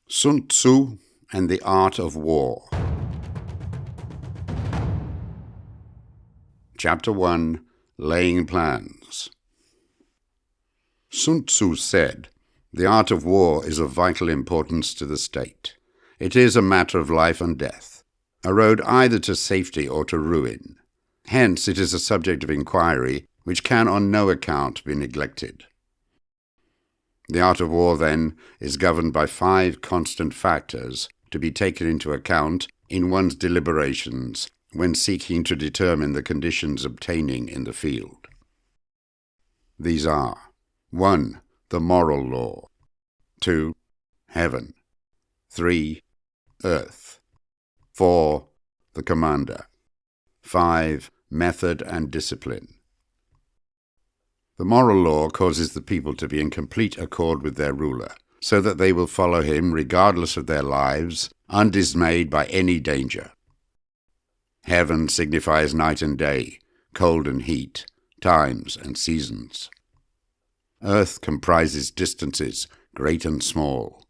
Sun Tzu and the Art of War. Chapter 1. Laying Plans. Sun Tzu said, "The art of war is of vital importance to the state. It is a matter of life and death, a road either to safety or to ruin. Hence it is a subject of inquiry which can on no account be neglected." The art of war, then, is governed by 5 constant factors to be taken into account in one's deliberations when seeking to determine the conditions obtaining in the field. These are 1. The moral law. 2. Heaven. 3. Earth. 4. The commander. 5. Method and discipline. The moral law causes the people to be in complete accord with their ruler, so that they will follow him regardless of their lives, undismayed by any danger. Heaven signifies night and day, cold and heat, times and seasons. Earth comprises distances, great and small,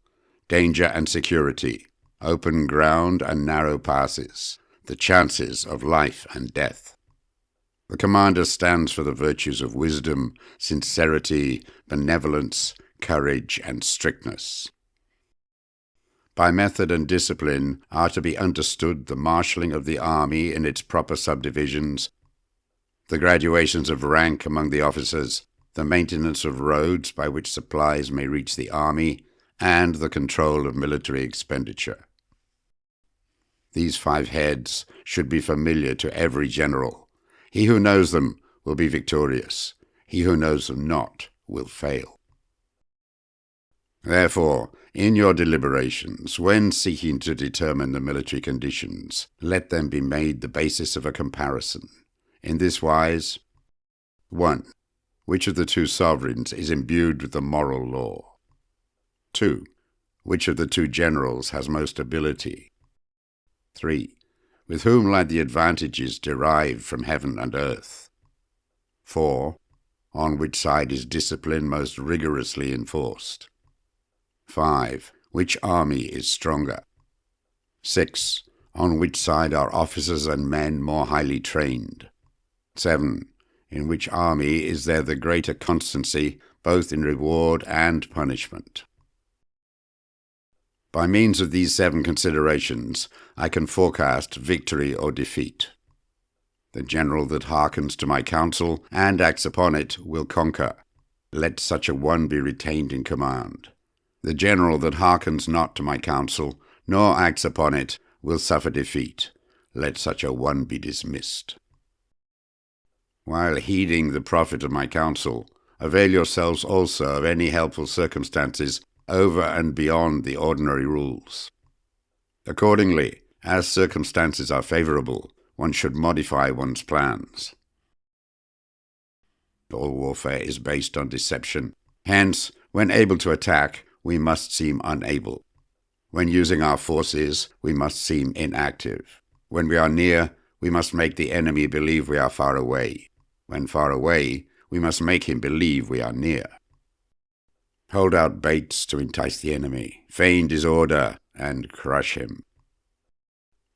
danger and security, open ground and narrow passes, the chances of life and death. The commander stands for the virtues of wisdom, sincerity, benevolence, courage, and strictness. By method and discipline are to be understood the marshalling of the army in its proper subdivisions, the graduations of rank among the officers, the maintenance of roads by which supplies may reach the army, and the control of military expenditure. These 5 heads should be familiar to every general. He who knows them will be victorious. He who knows them not will fail. Therefore, in your deliberations, when seeking to determine the military conditions, let them be made the basis of a comparison. In this wise: 1. Which of the 2 sovereigns is imbued with the moral law? 2. Which of the 2 generals has most ability? 3. With whom lie the advantages derived from heaven and earth? 4. On which side is discipline most rigorously enforced? 5. Which army is stronger? 6. On which side are officers and men more highly trained? 7. In which army is there the greater constancy, both in reward and punishment? By means of these 7 considerations, I can forecast victory or defeat. The general that hearkens to my counsel and acts upon it will conquer. Let such a one be retained in command. The general that hearkens not to my counsel, nor acts upon it, will suffer defeat. Let such a one be dismissed. While heeding the profit of my counsel, avail yourselves also of any helpful circumstances over and beyond the ordinary rules. Accordingly, as circumstances are favorable, one should modify one's plans. All warfare is based on deception. Hence, when able to attack, we must seem unable. When using our forces, we must seem inactive. When we are near, we must make the enemy believe we are far away. When far away, we must make him believe we are near. Hold out baits to entice the enemy, feign disorder, and crush him.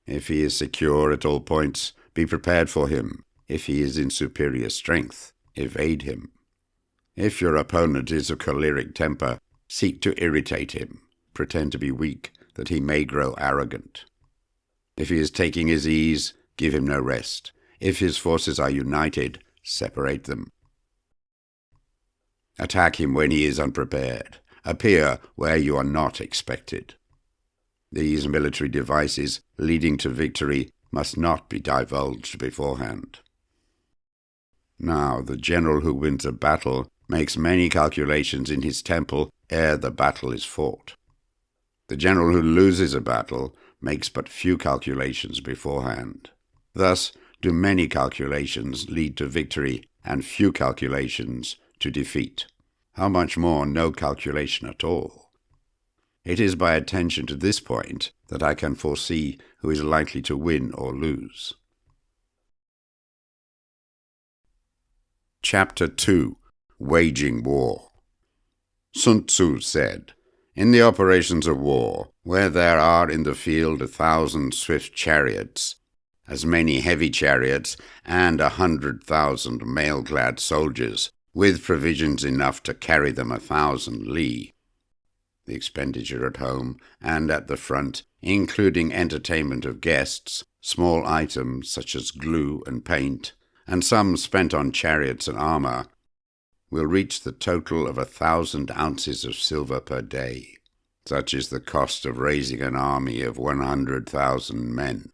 If he is secure at all points, be prepared for him. If he is in superior strength, evade him. If your opponent is of choleric temper, seek to irritate him. Pretend to be weak, that he may grow arrogant. If he is taking his ease, give him no rest. If his forces are united, separate them. Attack him when he is unprepared. Appear where you are not expected. These military devices leading to victory must not be divulged beforehand. Now, the general who wins a battle makes many calculations in his temple ere the battle is fought. The general who loses a battle makes but few calculations beforehand. Thus do many calculations lead to victory and few calculations to defeat. How much more no calculation at all? It is by attention to this point that I can foresee who is likely to win or lose. Chapter 2. Waging War. Sun Tzu said, In the operations of war, where there are in the field 1,000 swift chariots, as many heavy chariots, and 100,000 mail-clad soldiers, with provisions enough to carry them 1,000 li. The expenditure at home and at the front, including entertainment of guests, small items such as glue and paint, and some spent on chariots and armour, will reach the total of 1,000 ounces of silver per day. Such is the cost of raising an army of 100,000 men.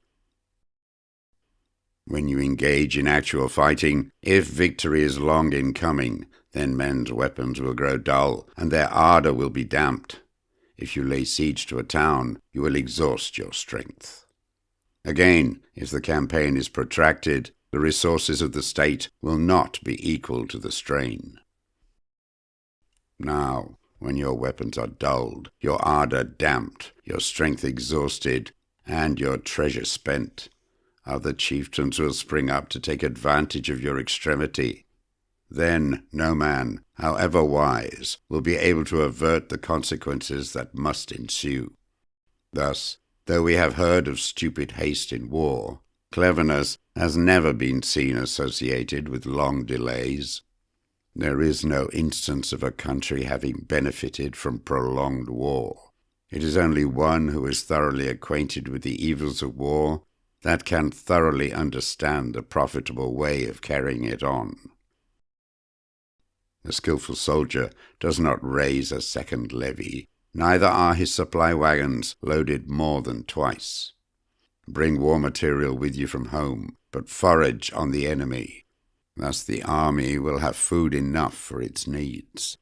When you engage in actual fighting, if victory is long in coming, then men's weapons will grow dull, and their ardour will be damped. If you lay siege to a town, you will exhaust your strength. Again, if the campaign is protracted, the resources of the state will not be equal to the strain. Now, when your weapons are dulled, your ardour damped, your strength exhausted, and your treasure spent, other chieftains will spring up to take advantage of your extremity. Then no man, however wise, will be able to avert the consequences that must ensue. Thus, though we have heard of stupid haste in war, cleverness has never been seen associated with long delays. There is no instance of a country having benefited from prolonged war. It is only one who is thoroughly acquainted with the evils of war that can thoroughly understand the profitable way of carrying it on. The skilful soldier does not raise a second levy, neither are his supply wagons loaded more than twice. Bring war material with you from home, but forage on the enemy. Thus the army will have food enough for its needs.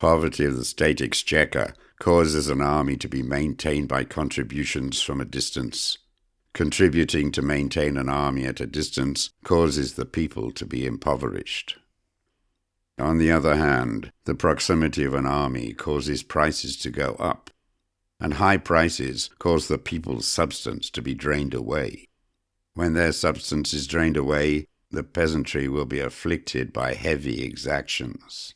Poverty of the state exchequer causes an army to be maintained by contributions from a distance. Contributing to maintain an army at a distance causes the people to be impoverished. On the other hand, the proximity of an army causes prices to go up, and high prices cause the people's substance to be drained away. When their substance is drained away, the peasantry will be afflicted by heavy exactions.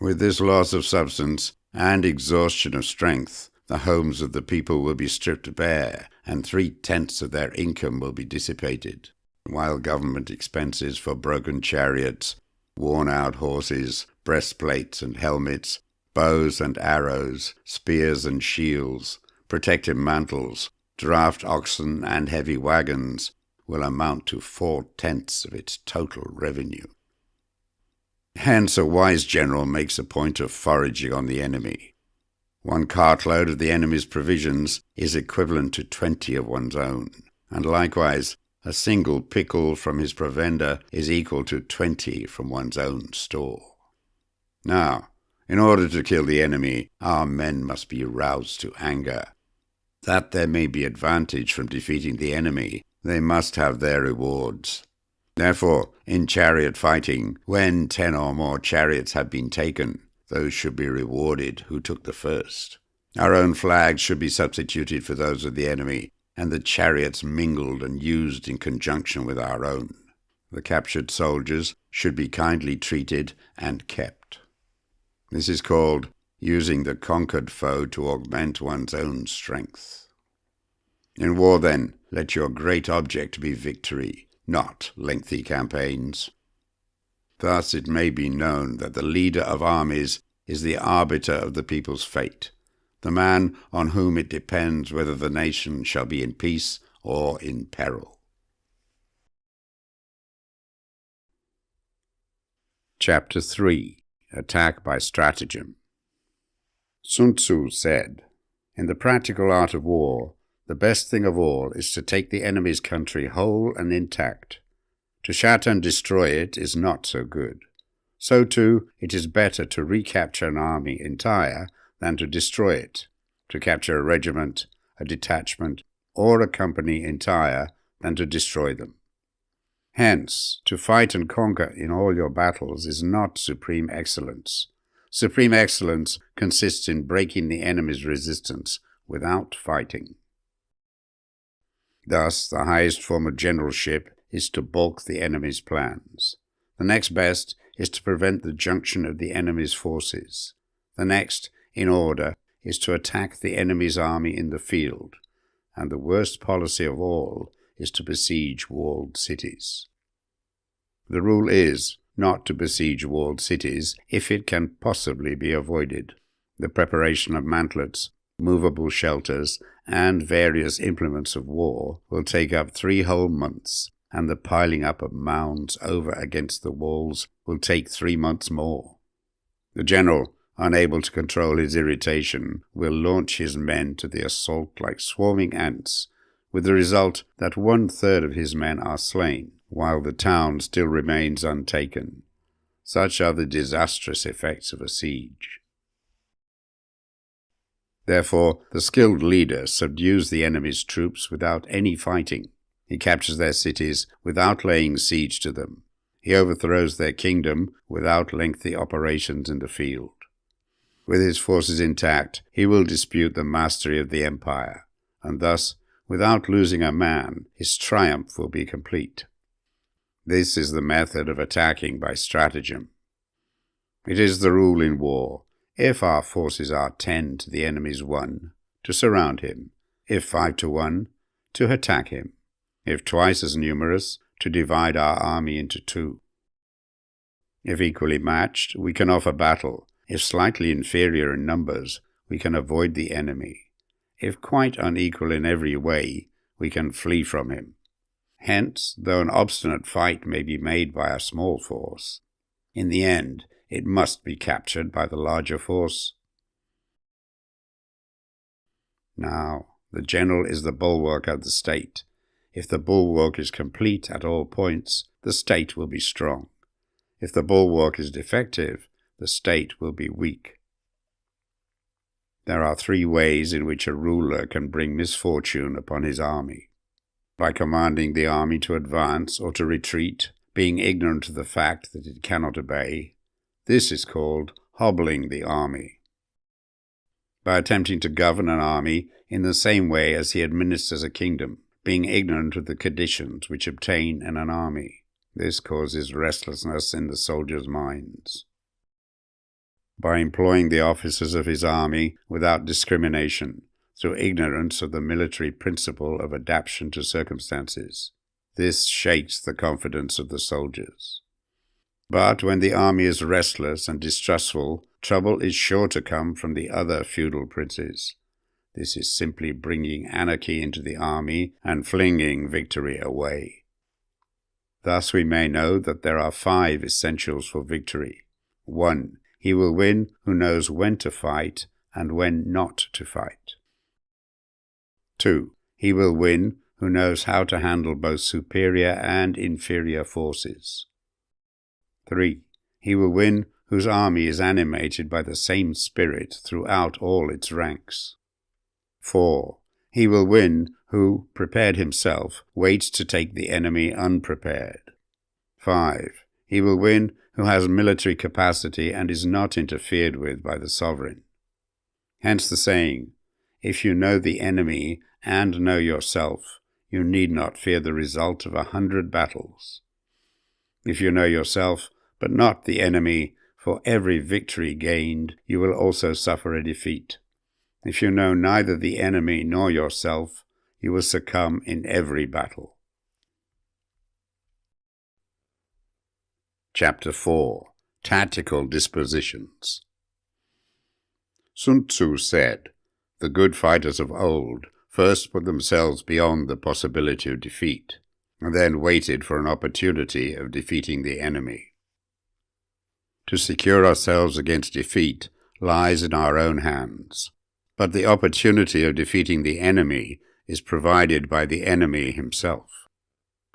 With this loss of substance and exhaustion of strength, the homes of the people will be stripped bare, and 3/10 of their income will be dissipated, while government expenses for broken chariots, worn-out horses, breastplates and helmets, bows and arrows, spears and shields, protective mantles, draft oxen and heavy wagons will amount to 4/10 of its total revenue. Hence a wise general makes a point of foraging on the enemy. 1 cartload of the enemy's provisions is equivalent to 20 of one's own, and likewise a single pickle from his provender is equal to 20 from one's own store. Now, in order to kill the enemy, our men must be roused to anger. That there may be advantage from defeating the enemy, they must have their rewards. Therefore, in chariot fighting, when 10 or more chariots have been taken, those should be rewarded who took the first. Our own flags should be substituted for those of the enemy, and the chariots mingled and used in conjunction with our own. The captured soldiers should be kindly treated and kept. This is called using the conquered foe to augment one's own strength. In war, then, let your great object be victory, not lengthy campaigns. Thus it may be known that the leader of armies is the arbiter of the people's fate, the man on whom it depends whether the nation shall be in peace or in peril. Chapter 3. Attack by Stratagem. Sun Tzu said, "In the practical art of war, the best thing of all is to take the enemy's country whole and intact. To shatter and destroy it is not so good. So too, it is better to recapture an army entire than to destroy it, to capture a regiment, a detachment, or a company entire than to destroy them. Hence, to fight and conquer in all your battles is not supreme excellence. Supreme excellence consists in breaking the enemy's resistance without fighting." Thus, the highest form of generalship is to balk the enemy's plans. The next best is to prevent the junction of the enemy's forces. The next, in order, is to attack the enemy's army in the field, and the worst policy of all is to besiege walled cities. The rule is not to besiege walled cities if it can possibly be avoided. The preparation of mantlets, movable shelters, and various implements of war will take up 3 whole months, and the piling up of mounds over against the walls will take 3 months more. The general, unable to control his irritation, will launch his men to the assault like swarming ants, with the result that 1/3 of his men are slain, while the town still remains untaken. Such are the disastrous effects of a siege. Therefore, the skilled leader subdues the enemy's troops without any fighting. He captures their cities without laying siege to them. He overthrows their kingdom without lengthy operations in the field. With his forces intact, he will dispute the mastery of the empire, and thus, without losing a man, his triumph will be complete. This is the method of attacking by stratagem. It is the rule in war, if our forces are 10 to the enemy's 1, to surround him; if 5 to 1, to attack him; if twice as numerous, to divide our army into 2. If equally matched, we can offer battle. If slightly inferior in numbers, we can avoid the enemy. If quite unequal in every way, we can flee from him. Hence, though an obstinate fight may be made by a small force, in the end it must be captured by the larger force. Now, the general is the bulwark of the state. If the bulwark is complete at all points, the state will be strong. If the bulwark is defective, the state will be weak. There are 3 ways in which a ruler can bring misfortune upon his army: by commanding the army to advance or to retreat, being ignorant of the fact that it cannot obey. This is called hobbling the army. By attempting to govern an army in the same way as he administers a kingdom, being ignorant of the conditions which obtain in an army. This causes restlessness in the soldiers' minds. By employing the officers of his army without discrimination, through ignorance of the military principle of adaptation to circumstances. This shakes the confidence of the soldiers. But when the army is restless and distrustful, trouble is sure to come from the other feudal princes. This is simply bringing anarchy into the army and flinging victory away. Thus we may know that there are 5 essentials for victory. 1. He will win who knows when to fight and when not to fight. 2. He will win who knows how to handle both superior and inferior forces. 3. He will win whose army is animated by the same spirit throughout all its ranks. 4. He will win who, prepared himself, waits to take the enemy unprepared. 5. He will win who has military capacity and is not interfered with by the sovereign. Hence the saying, if you know the enemy and know yourself, you need not fear the result of 100 battles. If you know yourself, but not the enemy, for every victory gained, you will also suffer a defeat. If you know neither the enemy nor yourself, you will succumb in every battle. Chapter 4. Tactical Dispositions. Sun Tzu said, "The good fighters of old first put themselves beyond the possibility of defeat, and then waited for an opportunity of defeating the enemy." To secure ourselves against defeat lies in our own hands, but the opportunity of defeating the enemy is provided by the enemy himself.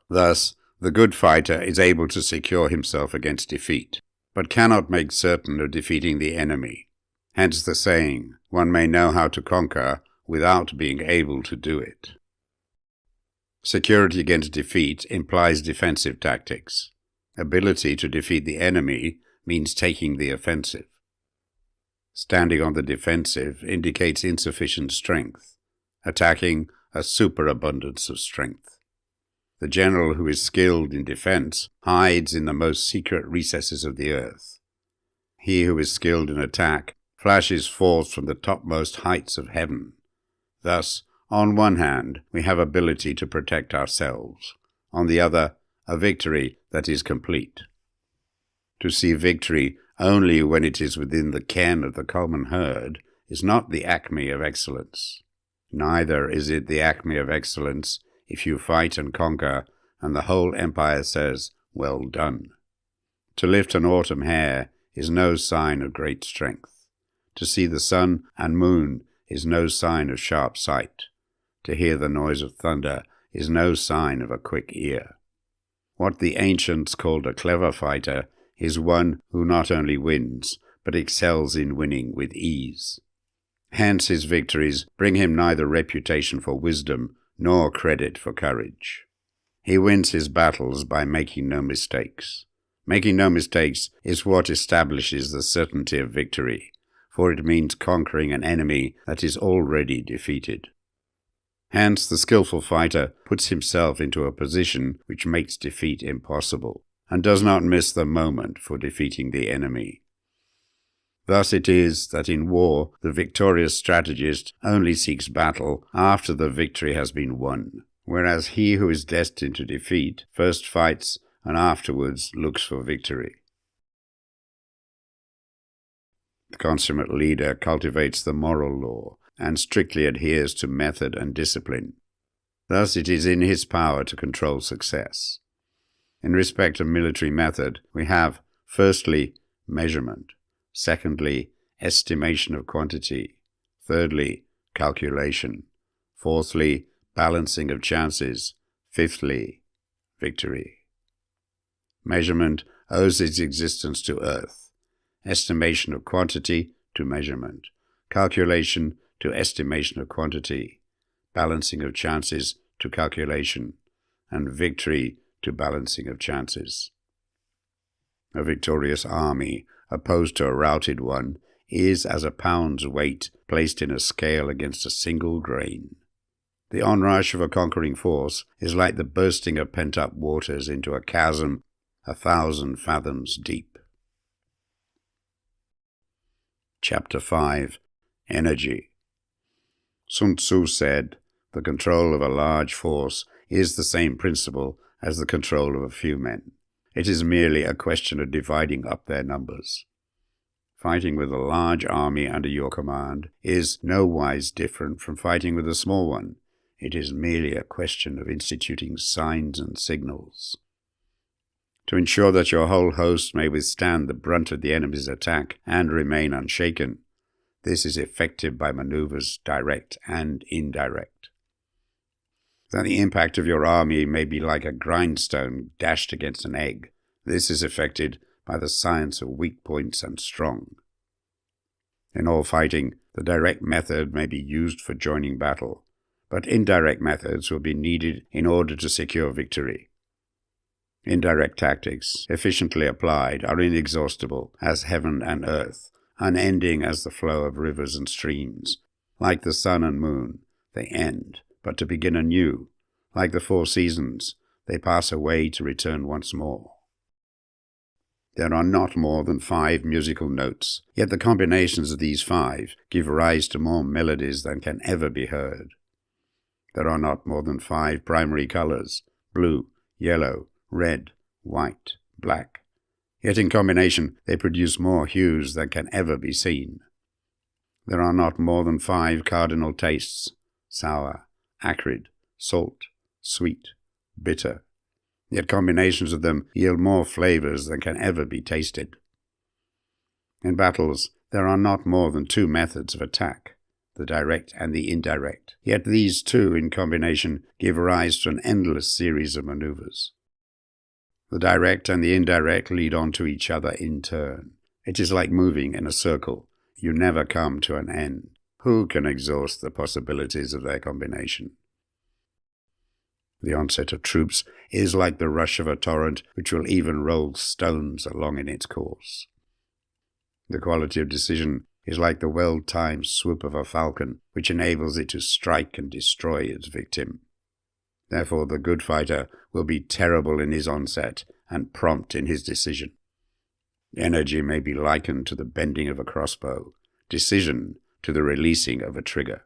Thus, the good fighter is able to secure himself against defeat, but cannot make certain of defeating the enemy. Hence the saying, one may know how to conquer without being able to do it. Security against defeat implies defensive tactics. Ability to defeat the enemy means taking the offensive. Standing on the defensive indicates insufficient strength, attacking a superabundance of strength. The general who is skilled in defense hides in the most secret recesses of the earth. He who is skilled in attack flashes forth from the topmost heights of heaven. Thus, on one hand, we have ability to protect ourselves. On the other, a victory that is complete. To see victory only when it is within the ken of the common herd is not the acme of excellence. Neither is it the acme of excellence if you fight and conquer, and the whole empire says, "Well done." To lift an autumn hair is no sign of great strength. To see the sun and moon is no sign of sharp sight. To hear the noise of thunder is no sign of a quick ear. What the ancients called a clever fighter is one who not only wins, but excels in winning with ease. Hence his victories bring him neither reputation for wisdom nor credit for courage. He wins his battles by making no mistakes. Making no mistakes is what establishes the certainty of victory, for it means conquering an enemy that is already defeated. Hence the skillful fighter puts himself into a position which makes defeat impossible, and does not miss the moment for defeating the enemy. Thus it is that in war the victorious strategist only seeks battle after the victory has been won, whereas he who is destined to defeat first fights and afterwards looks for victory. The consummate leader cultivates the moral law and strictly adheres to method and discipline. Thus it is in his power to control success. In respect of military method, we have, firstly, measurement, secondly, estimation of quantity, thirdly, calculation, fourthly, balancing of chances, fifthly, victory. Measurement owes its existence to earth, estimation of quantity to measurement, calculation to estimation of quantity, balancing of chances to calculation, and victory to balancing of chances. A victorious army, opposed to a routed one, is as a pound's weight placed in a scale against a single grain. The onrush of a conquering force is like the bursting of pent-up waters into a chasm 1,000 fathoms deep. Chapter 5. Energy. Sun Tzu said, "The control of a large force is the same principle as the control of a few men. It is merely a question of dividing up their numbers." Fighting with a large army under your command is nowise different from fighting with a small one. It is merely a question of instituting signs and signals. To ensure that your whole host may withstand the brunt of the enemy's attack and remain unshaken, this is effected by maneuvers direct and indirect. That the impact of your army may be like a grindstone dashed against an egg, this is effected by the science of weak points and strong. In all fighting, the direct method may be used for joining battle, but indirect methods will be needed in order to secure victory. Indirect tactics, efficiently applied, are inexhaustible as heaven and earth, unending as the flow of rivers and streams. Like the sun and moon, they end, but to begin anew. Like the 4 seasons, they pass away to return once more. There are not more than 5 musical notes, yet the combinations of these 5 give rise to more melodies than can ever be heard. There are not more than 5 primary colors, blue, yellow, red, white, black. Yet in combination they produce more hues than can ever be seen. There are not more than 5 cardinal tastes, sour, acrid, salt, sweet, bitter. Yet combinations of them yield more flavors than can ever be tasted. In battles, there are not more than 2 methods of attack, the direct and the indirect. Yet these 2 in combination give rise to an endless series of maneuvers. The direct and the indirect lead on to each other in turn. It is like moving in a circle. You never come to an end. Who can exhaust the possibilities of their combination? The onset of troops is like the rush of a torrent which will even roll stones along in its course. The quality of decision is like the well-timed swoop of a falcon which enables it to strike and destroy its victim. Therefore the good fighter will be terrible in his onset and prompt in his decision. Energy may be likened to the bending of a crossbow. decision to the releasing of a trigger.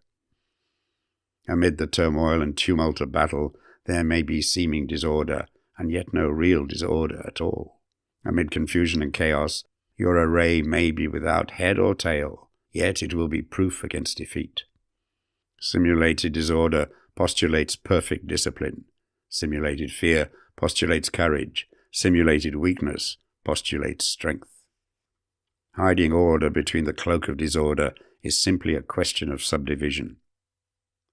Amid the turmoil and tumult of battle, there may be seeming disorder, and yet no real disorder at all. Amid confusion and chaos, your array may be without head or tail, yet it will be proof against defeat. Simulated disorder postulates perfect discipline. Simulated fear postulates courage. Simulated weakness postulates strength. Hiding order between the cloak of disorder is simply a question of subdivision.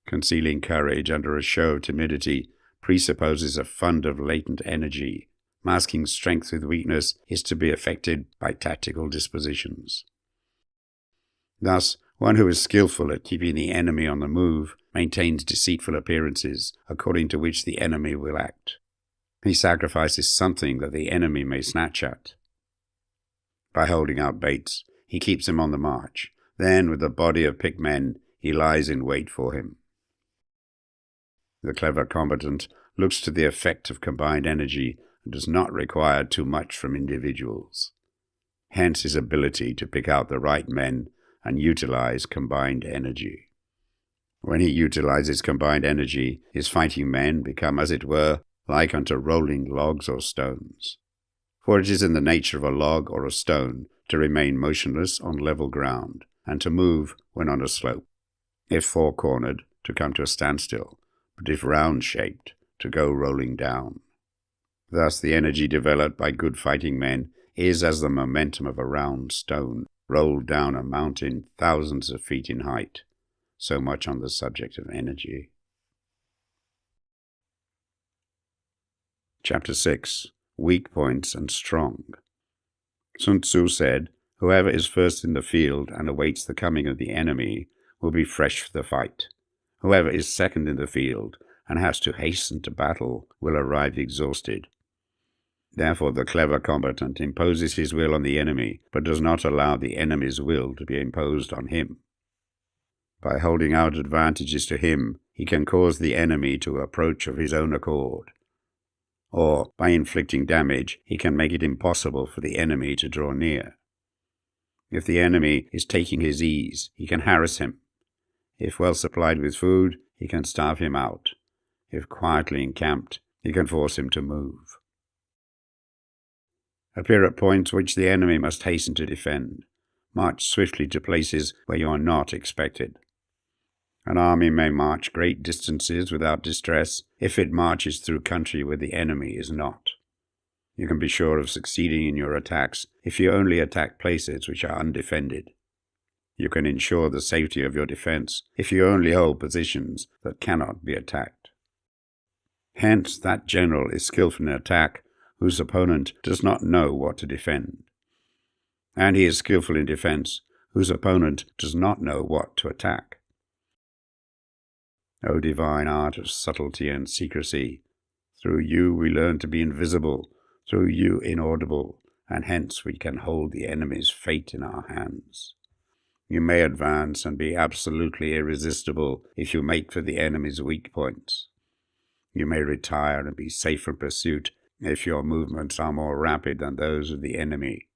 Concealing courage under a show of timidity presupposes a fund of latent energy. Masking strength with weakness is to be effected by tactical dispositions. Thus, one who is skillful at keeping the enemy on the move maintains deceitful appearances according to which the enemy will act. He sacrifices something that the enemy may snatch at. By holding out baits, he keeps him on the march. Then, with a body of picked men, he lies in wait for him. The clever combatant looks to the effect of combined energy and does not require too much from individuals. Hence his ability to pick out the right men and utilize combined energy. When he utilizes combined energy, his fighting men become, as it were, like unto rolling logs or stones. For it is in the nature of a log or a stone to remain motionless on level ground, and to move when on a slope. If four-cornered, to come to a standstill, but if round-shaped, to go rolling down. Thus the energy developed by good fighting men is as the momentum of a round stone rolled down a mountain thousands of feet in height. So much on the subject of energy. Chapter 6. Weak Points and Strong. Sun Tzu said, "Whoever is first in the field and awaits the coming of the enemy will be fresh for the fight. Whoever is second in the field and has to hasten to battle will arrive exhausted." Therefore the clever combatant imposes his will on the enemy, but does not allow the enemy's will to be imposed on him. By holding out advantages to him, he can cause the enemy to approach of his own accord. Or, by inflicting damage, he can make it impossible for the enemy to draw near. If the enemy is taking his ease, he can harass him. If well supplied with food, he can starve him out. If quietly encamped, he can force him to move. Appear at points which the enemy must hasten to defend. March swiftly to places where you are not expected. An army may march great distances without distress if it marches through country where the enemy is not. You can be sure of succeeding in your attacks if you only attack places which are undefended. You can ensure the safety of your defense if you only hold positions that cannot be attacked. Hence, that general is skillful in attack whose opponent does not know what to defend. And he is skillful in defense whose opponent does not know what to attack. O divine art of subtlety and secrecy, through you we learn to be invisible, through you inaudible, and hence we can hold the enemy's fate in our hands. You may advance and be absolutely irresistible if you make for the enemy's weak points. You may retire and be safe from pursuit if your movements are more rapid than those of the enemy.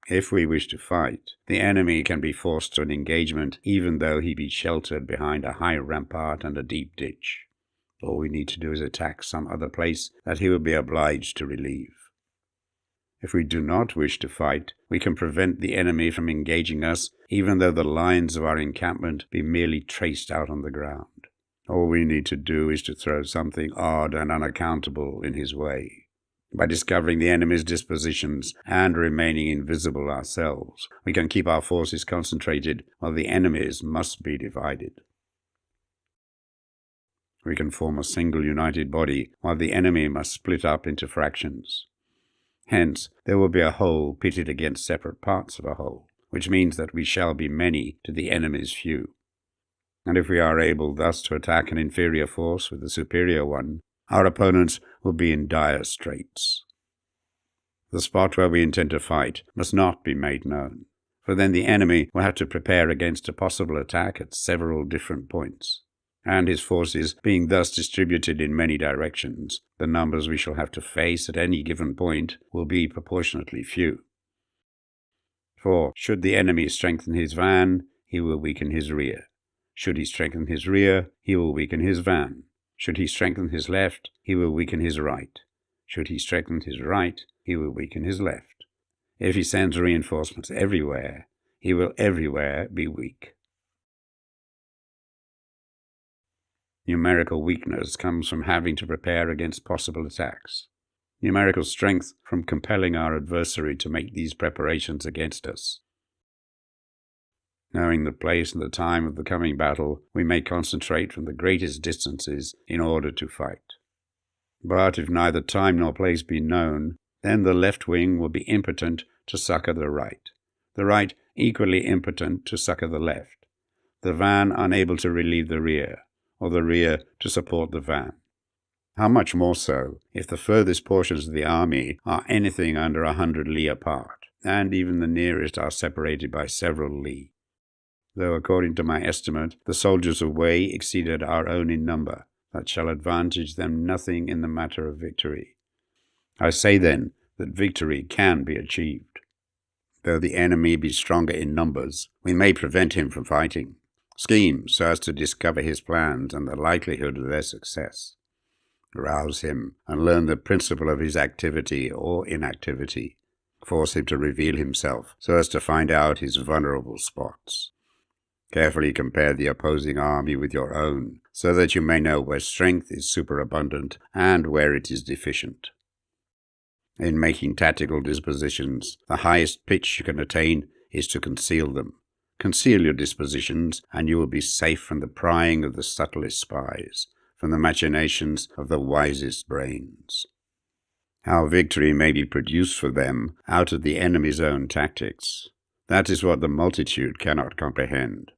If we wish to fight, the enemy can be forced to an engagement even though he be sheltered behind a high rampart and a deep ditch. All we need to do is attack some other place that he will be obliged to relieve. If we do not wish to fight, we can prevent the enemy from engaging us even though the lines of our encampment be merely traced out on the ground. All we need to do is to throw something odd and unaccountable in his way. By discovering the enemy's dispositions and remaining invisible ourselves, we can keep our forces concentrated while the enemy's must be divided. We can form a single united body while the enemy must split up into fractions. Hence, there will be a whole pitted against separate parts of a whole, which means that we shall be many to the enemy's few. And if we are able thus to attack an inferior force with a superior one, our opponents will be in dire straits. The spot where we intend to fight must not be made known, for then the enemy will have to prepare against a possible attack at several different points, and his forces being thus distributed in many directions, the numbers we shall have to face at any given point will be proportionately few. For should the enemy strengthen his van, he will weaken his rear. Should he strengthen his rear, he will weaken his van. Should he strengthen his left, he will weaken his right. Should he strengthen his right, he will weaken his left. If he sends reinforcements everywhere, he will everywhere be weak. Numerical weakness comes from having to prepare against possible attacks. Numerical strength from compelling our adversary to make these preparations against us. Knowing the place and the time of the coming battle, we may concentrate from the greatest distances in order to fight. But if neither time nor place be known, then the left wing will be impotent to succor the right equally impotent to succor the left, the van unable to relieve the rear, or the rear to support the van. How much more so if the furthest portions of the army are anything under 100 li apart, and even the nearest are separated by several li. Though according to my estimate the soldiers of Wei exceeded our own in number, that shall advantage them nothing in the matter of victory. I say then that victory can be achieved. Though the enemy be stronger in numbers, we may prevent him from fighting. Scheme so as to discover his plans and the likelihood of their success. Rouse him and learn the principle of his activity or inactivity. Force him to reveal himself so as to find out his vulnerable spots. Carefully compare the opposing army with your own, so that you may know where strength is superabundant and where it is deficient. In making tactical dispositions, the highest pitch you can attain is to conceal them. Conceal your dispositions, and you will be safe from the prying of the subtlest spies, from the machinations of the wisest brains. How victory may be produced for them out of the enemy's own tactics, that is what the multitude cannot comprehend.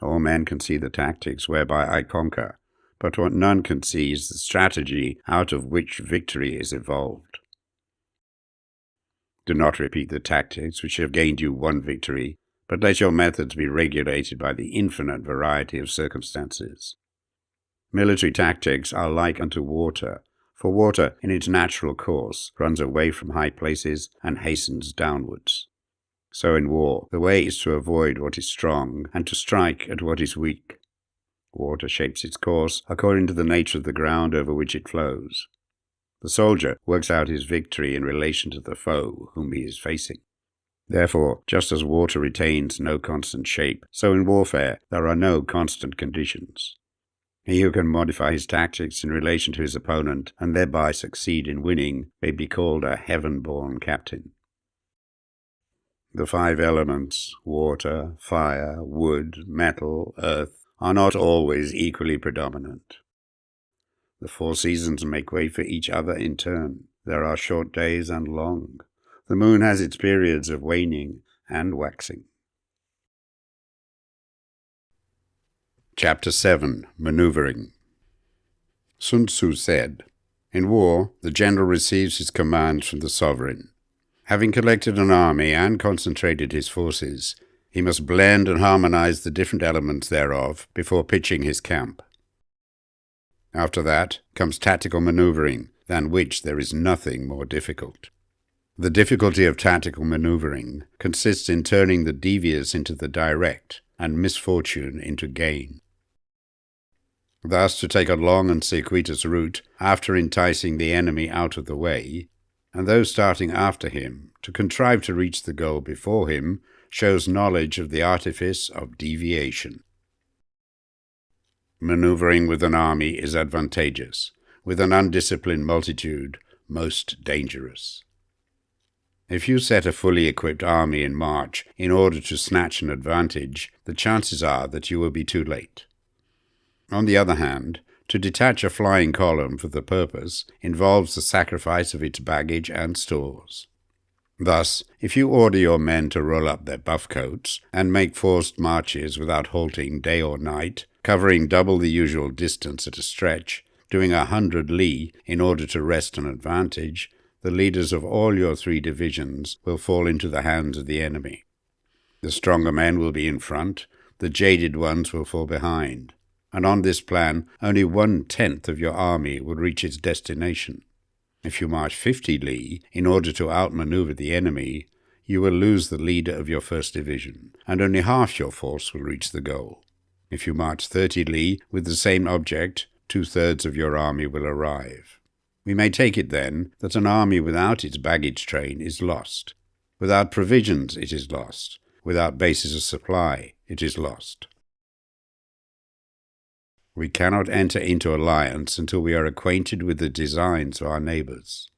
All men can see the tactics whereby I conquer, but what none can see is the strategy out of which victory is evolved. Do not repeat the tactics which have gained you one victory, but let your methods be regulated by the infinite variety of circumstances. Military tactics are like unto water, for water in its natural course runs away from high places and hastens downwards. So in war, the way is to avoid what is strong and to strike at what is weak. Water shapes its course according to the nature of the ground over which it flows. The soldier works out his victory in relation to the foe whom he is facing. Therefore, just as water retains no constant shape, so in warfare there are no constant conditions. He who can modify his tactics in relation to his opponent and thereby succeed in winning may be called a heaven-born captain. The 5 elements, water, fire, wood, metal, earth, are not always equally predominant. The 4 seasons make way for each other in turn. There are short days and long. The moon has its periods of waning and waxing. Chapter 7. Manoeuvring. Sun Tzu said, "In war, the general receives his commands from the sovereign. Having collected an army and concentrated his forces, he must blend and harmonize the different elements thereof before pitching his camp. After that comes tactical manoeuvring, than which there is nothing more difficult. The difficulty of tactical manoeuvring consists in turning the devious into the direct, and misfortune into gain. Thus, to take a long and circuitous route after enticing the enemy out of the way, and those starting after him to contrive to reach the goal before him, shows knowledge of the artifice of deviation. Manoeuvring with an army is advantageous, with an undisciplined multitude most dangerous. If you set a fully equipped army in march in order to snatch an advantage, the chances are that you will be too late. On the other hand, to detach a flying column for the purpose involves the sacrifice of its baggage and stores. Thus, if you order your men to roll up their buff coats and make forced marches without halting day or night, covering double the usual distance at a stretch, doing 100 li in order to wrest an advantage, the leaders of all your 3 divisions will fall into the hands of the enemy. The stronger men will be in front, the jaded ones will fall behind, and on this plan only 1/10 of your army will reach its destination. If you march 50 li in order to outmaneuver the enemy, you will lose the leader of your first division, and only half your force will reach the goal. If you march 30 li with the same object, 2/3 of your army will arrive. We may take it, then, that an army without its baggage train is lost. Without provisions, it is lost. Without bases of supply, it is lost. We cannot enter into alliance until we are acquainted with the designs of our neighbours.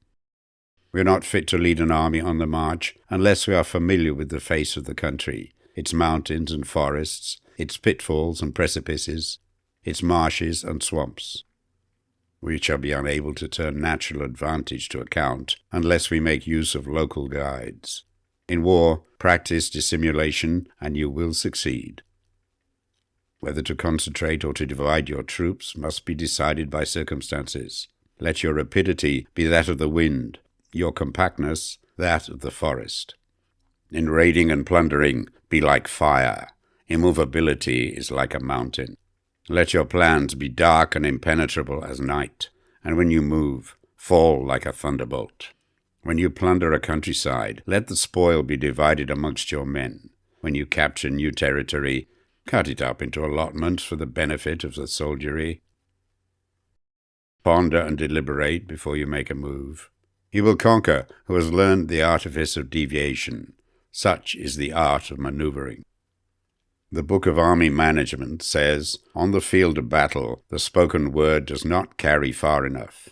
We are not fit to lead an army on the march unless we are familiar with the face of the country, its mountains and forests, its pitfalls and precipices, its marshes and swamps. We shall be unable to turn natural advantage to account unless we make use of local guides. In war, practice dissimulation, and you will succeed. Whether to concentrate or to divide your troops must be decided by circumstances. Let your rapidity be that of the wind, your compactness that of the forest. In raiding and plundering, be like fire. Immovability is like a mountain. Let your plans be dark and impenetrable as night, and when you move, fall like a thunderbolt. When you plunder a countryside, let the spoil be divided amongst your men. When you capture new territory, cut it up into allotments for the benefit of the soldiery. Ponder and deliberate before you make a move. He will conquer who has learned the artifice of deviation. Such is the art of manoeuvring. The Book of Army Management says, on the field of battle, the spoken word does not carry far enough.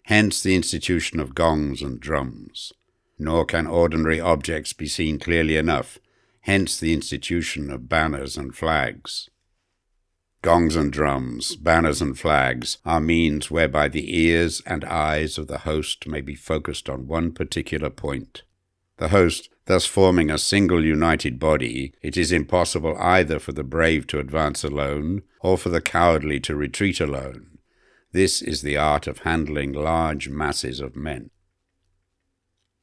Hence the institution of gongs and drums. Nor can ordinary objects be seen clearly enough. Hence the institution of banners and flags. Gongs and drums, banners and flags are means whereby the ears and eyes of the host may be focused on one particular point. The host thus forming a single united body, it is impossible either for the brave to advance alone or for the cowardly to retreat alone. This is the art of handling large masses of men.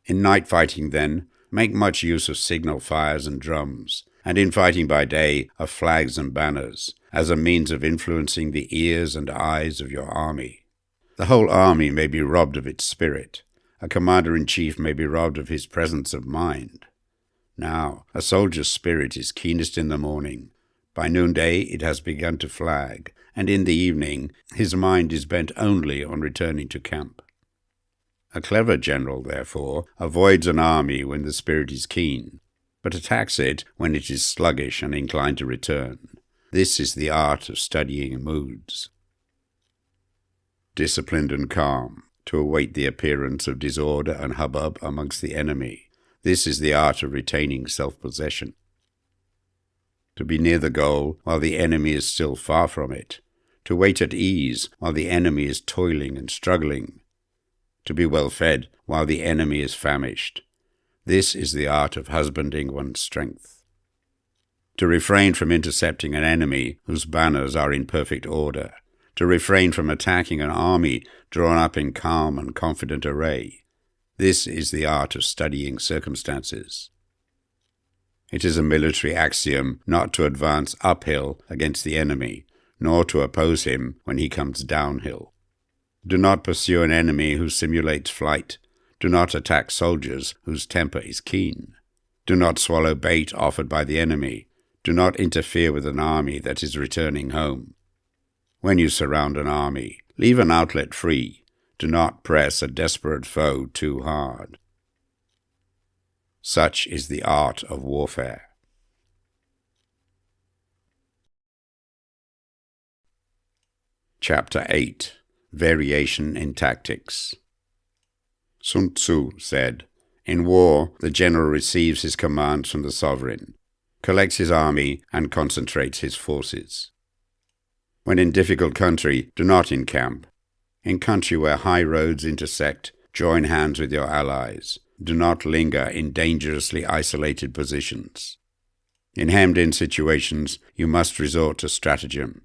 In night fighting, then, make much use of signal fires and drums, and in fighting by day of flags and banners, as a means of influencing the ears and eyes of your army. The whole army may be robbed of its spirit. A commander-in-chief may be robbed of his presence of mind. Now, a soldier's spirit is keenest in the morning. By noonday it has begun to flag, and in the evening his mind is bent only on returning to camp. A clever general, therefore, avoids an army when the spirit is keen, but attacks it when it is sluggish and inclined to return. This is the art of studying moods. Disciplined and calm, to await the appearance of disorder and hubbub amongst the enemy. This is the art of retaining self-possession. To be near the goal while the enemy is still far from it. To wait at ease while the enemy is toiling and struggling. To be well fed while the enemy is famished. This is the art of husbanding one's strength. To refrain from intercepting an enemy whose banners are in perfect order. To refrain from attacking an army drawn up in calm and confident array. This is the art of studying circumstances. It is a military axiom not to advance uphill against the enemy, nor to oppose him when he comes downhill. Do not pursue an enemy who simulates flight. Do not attack soldiers whose temper is keen. Do not swallow bait offered by the enemy. Do not interfere with an army that is returning home. When you surround an army, leave an outlet free. Do not press a desperate foe too hard. Such is the art of warfare. Chapter 8. Variation in Tactics. Sun Tzu said, in war, the general receives his commands from the sovereign, collects his army, and concentrates his forces. When in difficult country, do not encamp. In country where high roads intersect, join hands with your allies. Do not linger in dangerously isolated positions. In hemmed-in situations, you must resort to stratagem.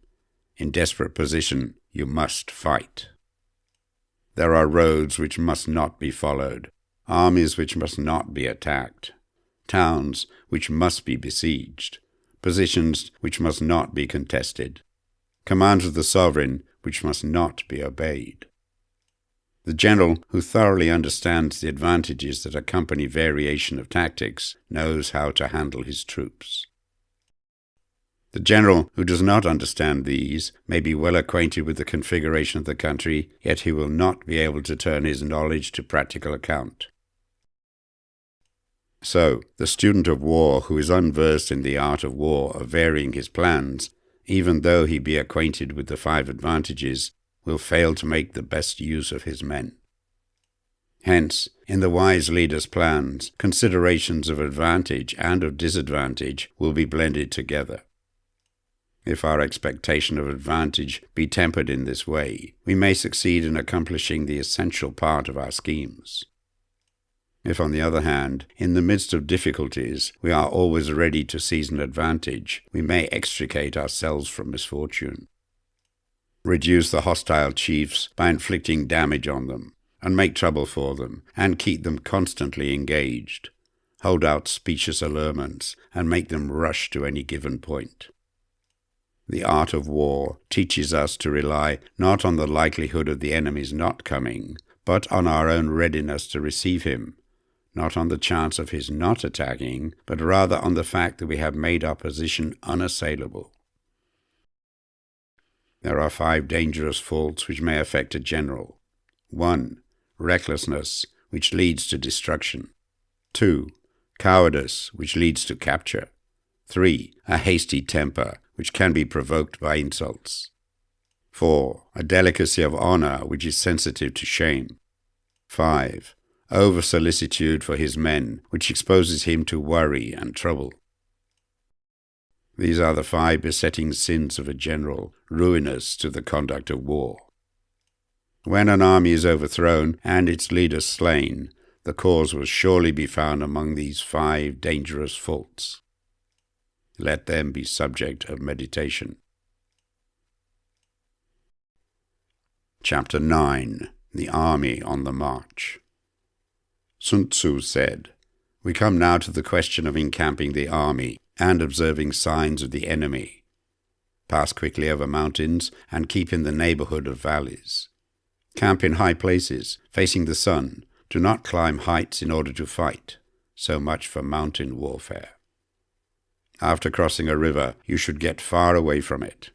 In desperate position, you must fight. There are roads which must not be followed, armies which must not be attacked, towns which must be besieged, positions which must not be contested, commands of the sovereign which must not be obeyed. The general who thoroughly understands the advantages that accompany variation of tactics knows how to handle his troops. The general who does not understand these may be well acquainted with the configuration of the country, yet he will not be able to turn his knowledge to practical account. So, the student of war who is unversed in the art of war of varying his plans, even though he be acquainted with the 5 advantages, will fail to make the best use of his men. Hence, in the wise leader's plans, considerations of advantage and of disadvantage will be blended together. If our expectation of advantage be tempered in this way, we may succeed in accomplishing the essential part of our schemes. If, on the other hand, in the midst of difficulties, we are always ready to seize an advantage, we may extricate ourselves from misfortune. Reduce the hostile chiefs by inflicting damage on them, and make trouble for them, and keep them constantly engaged. Hold out specious allurements, and make them rush to any given point. The art of war teaches us to rely not on the likelihood of the enemy's not coming, but on our own readiness to receive him, not on the chance of his not attacking, but rather on the fact that we have made our position unassailable. There are 5 dangerous faults which may affect a general. 1. Recklessness, which leads to destruction. 2. Cowardice, which leads to capture. 3. A hasty temper, which can be provoked by insults. 4. A delicacy of honor, which is sensitive to shame. 5. Over-solicitude for his men, which exposes him to worry and trouble. These are the 5 besetting sins of a general, ruinous to the conduct of war. When an army is overthrown and its leader slain, the cause will surely be found among these 5 dangerous faults. Let them be subject of meditation. Chapter 9. The Army on the March. Sun Tzu said, "We come now to the question of encamping the army and observing signs of the enemy. Pass quickly over mountains and keep in the neighborhood of valleys. Camp in high places, facing the sun. Do not climb heights in order to fight. So much for mountain warfare. After crossing a river, you should get far away from it.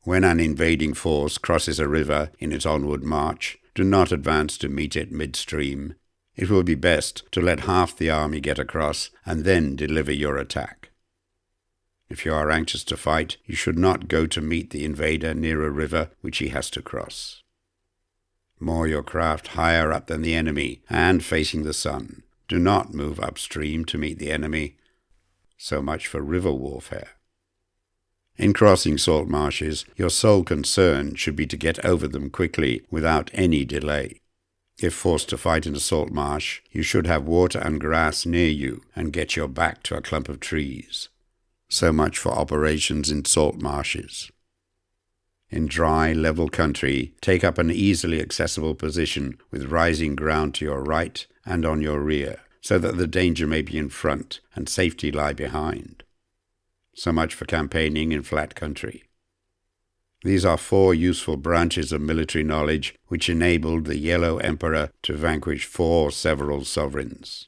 When an invading force crosses a river in its onward march, do not advance to meet it midstream. It will be best to let half the army get across and then deliver your attack. If you are anxious to fight, you should not go to meet the invader near a river which he has to cross. Moor your craft higher up than the enemy and facing the sun. Do not move upstream to meet the enemy. So much for river warfare. In crossing salt marshes, your sole concern should be to get over them quickly without any delay. If forced to fight in a salt marsh, you should have water and grass near you and get your back to a clump of trees. So much for operations in salt marshes. In dry, level country, take up an easily accessible position with rising ground to your right and on your rear, so that the danger may be in front and safety lie behind. So much for campaigning in flat country. These are 4 useful branches of military knowledge which enabled the Yellow Emperor to vanquish 4 several sovereigns.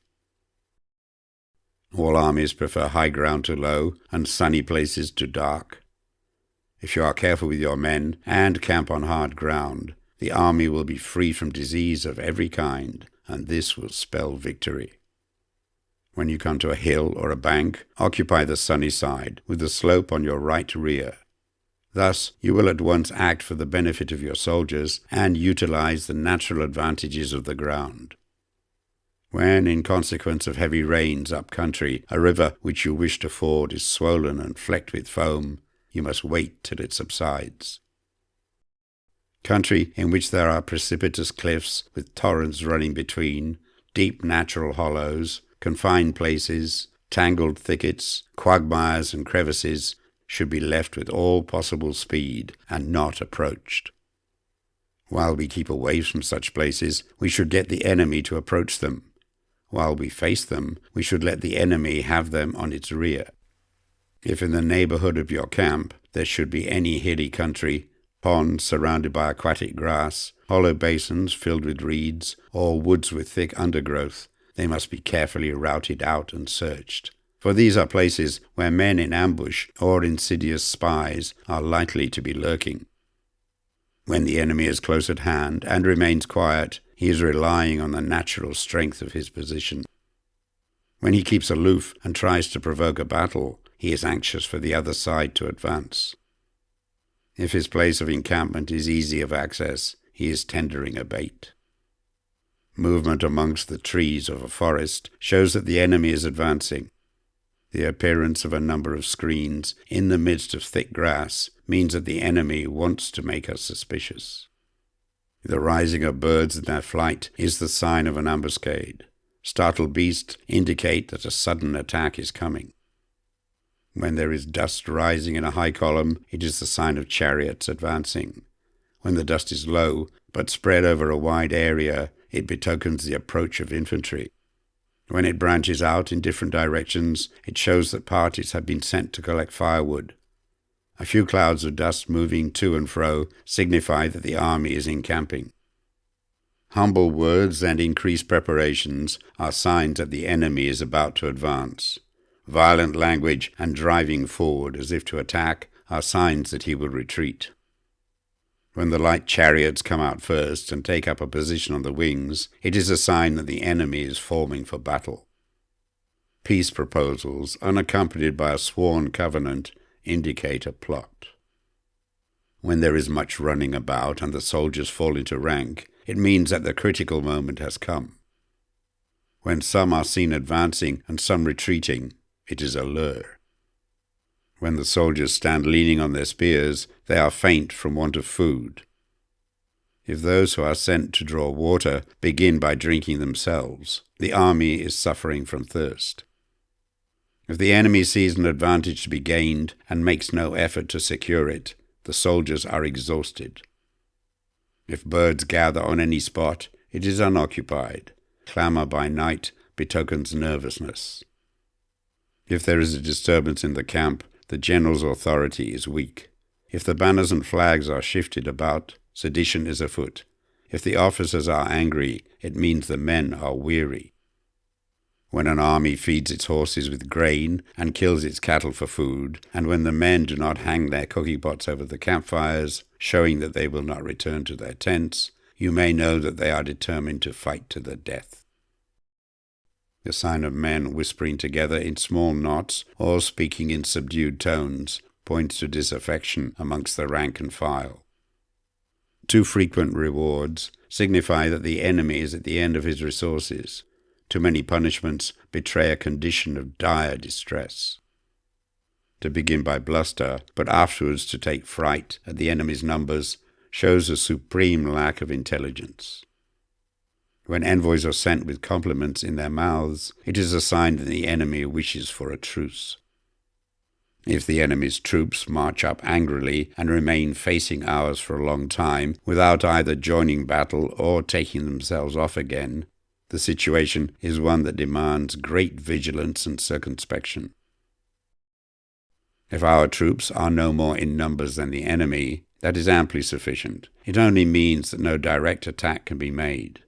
All armies prefer high ground to low and sunny places to dark. If you are careful with your men and camp on hard ground, the army will be free from disease of every kind, and this will spell victory. When you come to a hill or a bank, occupy the sunny side, with the slope on your right rear. Thus, you will at once act for the benefit of your soldiers and utilize the natural advantages of the ground. When, in consequence of heavy rains up country, a river which you wish to ford is swollen and flecked with foam, you must wait till it subsides. Country in which there are precipitous cliffs with torrents running between, deep natural hollows, confined places, tangled thickets, quagmires and crevices, should be left with all possible speed and not approached. While we keep away from such places, we should get the enemy to approach them. While we face them, we should let the enemy have them on its rear. If in the neighborhood of your camp there should be any hilly country, Ponds surrounded by aquatic grass, hollow basins filled with reeds, or woods with thick undergrowth, they must be carefully routed out and searched. For these are places where men in ambush or insidious spies are likely to be lurking. When the enemy is close at hand and remains quiet, he is relying on the natural strength of his position. When he keeps aloof and tries to provoke a battle, he is anxious for the other side to advance. If his place of encampment is easy of access, he is tendering a bait. Movement amongst the trees of a forest shows that the enemy is advancing. The appearance of a number of screens in the midst of thick grass means that the enemy wants to make us suspicious. The rising of birds in their flight is the sign of an ambuscade. Startled beasts indicate that a sudden attack is coming. When there is dust rising in a high column, it is the sign of chariots advancing. When the dust is low, but spread over a wide area, it betokens the approach of infantry. When it branches out in different directions, it shows that parties have been sent to collect firewood. A few clouds of dust moving to and fro signify that the army is encamping. Humble words and increased preparations are signs that the enemy is about to advance. Violent language and driving forward as if to attack are signs that he will retreat. When the light chariots come out first and take up a position on the wings, it is a sign that the enemy is forming for battle. Peace proposals, unaccompanied by a sworn covenant, indicate a plot. When there is much running about and the soldiers fall into rank, it means that the critical moment has come. When some are seen advancing and some retreating, it is a lure. When the soldiers stand leaning on their spears, they are faint from want of food. If those who are sent to draw water begin by drinking themselves, the army is suffering from thirst. If the enemy sees an advantage to be gained and makes no effort to secure it, the soldiers are exhausted. If birds gather on any spot, it is unoccupied. Clamour by night betokens nervousness. If there is a disturbance in the camp, the general's authority is weak. If the banners and flags are shifted about, sedition is afoot. If the officers are angry, it means the men are weary. When an army feeds its horses with grain and kills its cattle for food, and when the men do not hang their cooking pots over the campfires, showing that they will not return to their tents, you may know that they are determined to fight to the death. The sign of men whispering together in small knots or speaking in subdued tones points to disaffection amongst the rank and file. Too frequent rewards signify that the enemy is at the end of his resources. Too many punishments betray a condition of dire distress. To begin by bluster, but afterwards to take fright at the enemy's numbers, shows a supreme lack of intelligence. When envoys are sent with compliments in their mouths, it is a sign that the enemy wishes for a truce. If the enemy's troops march up angrily and remain facing ours for a long time without either joining battle or taking themselves off again, the situation is one that demands great vigilance and circumspection. If our troops are no more in numbers than the enemy, that is amply sufficient. It only means that no direct attack can be made.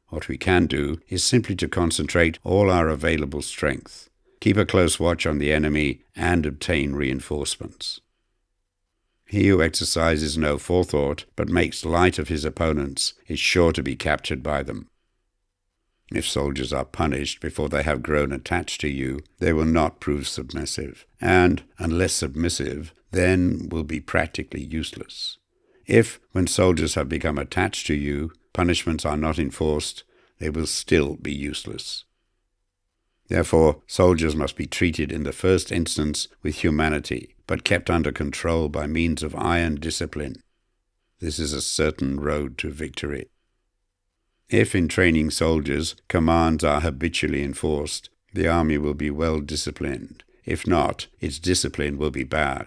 What we can do is simply to concentrate all our available strength, keep a close watch on the enemy, and obtain reinforcements. He who exercises no forethought but makes light of his opponents is sure to be captured by them. If soldiers are punished before they have grown attached to you, they will not prove submissive, and, unless submissive, then will be practically useless. If, when soldiers have become attached to you, punishments are not enforced, they will still be useless. Therefore, soldiers must be treated in the first instance with humanity, but kept under control by means of iron discipline. This is a certain road to victory. If in training soldiers, commands are habitually enforced, the army will be well disciplined. If not, its discipline will be bad.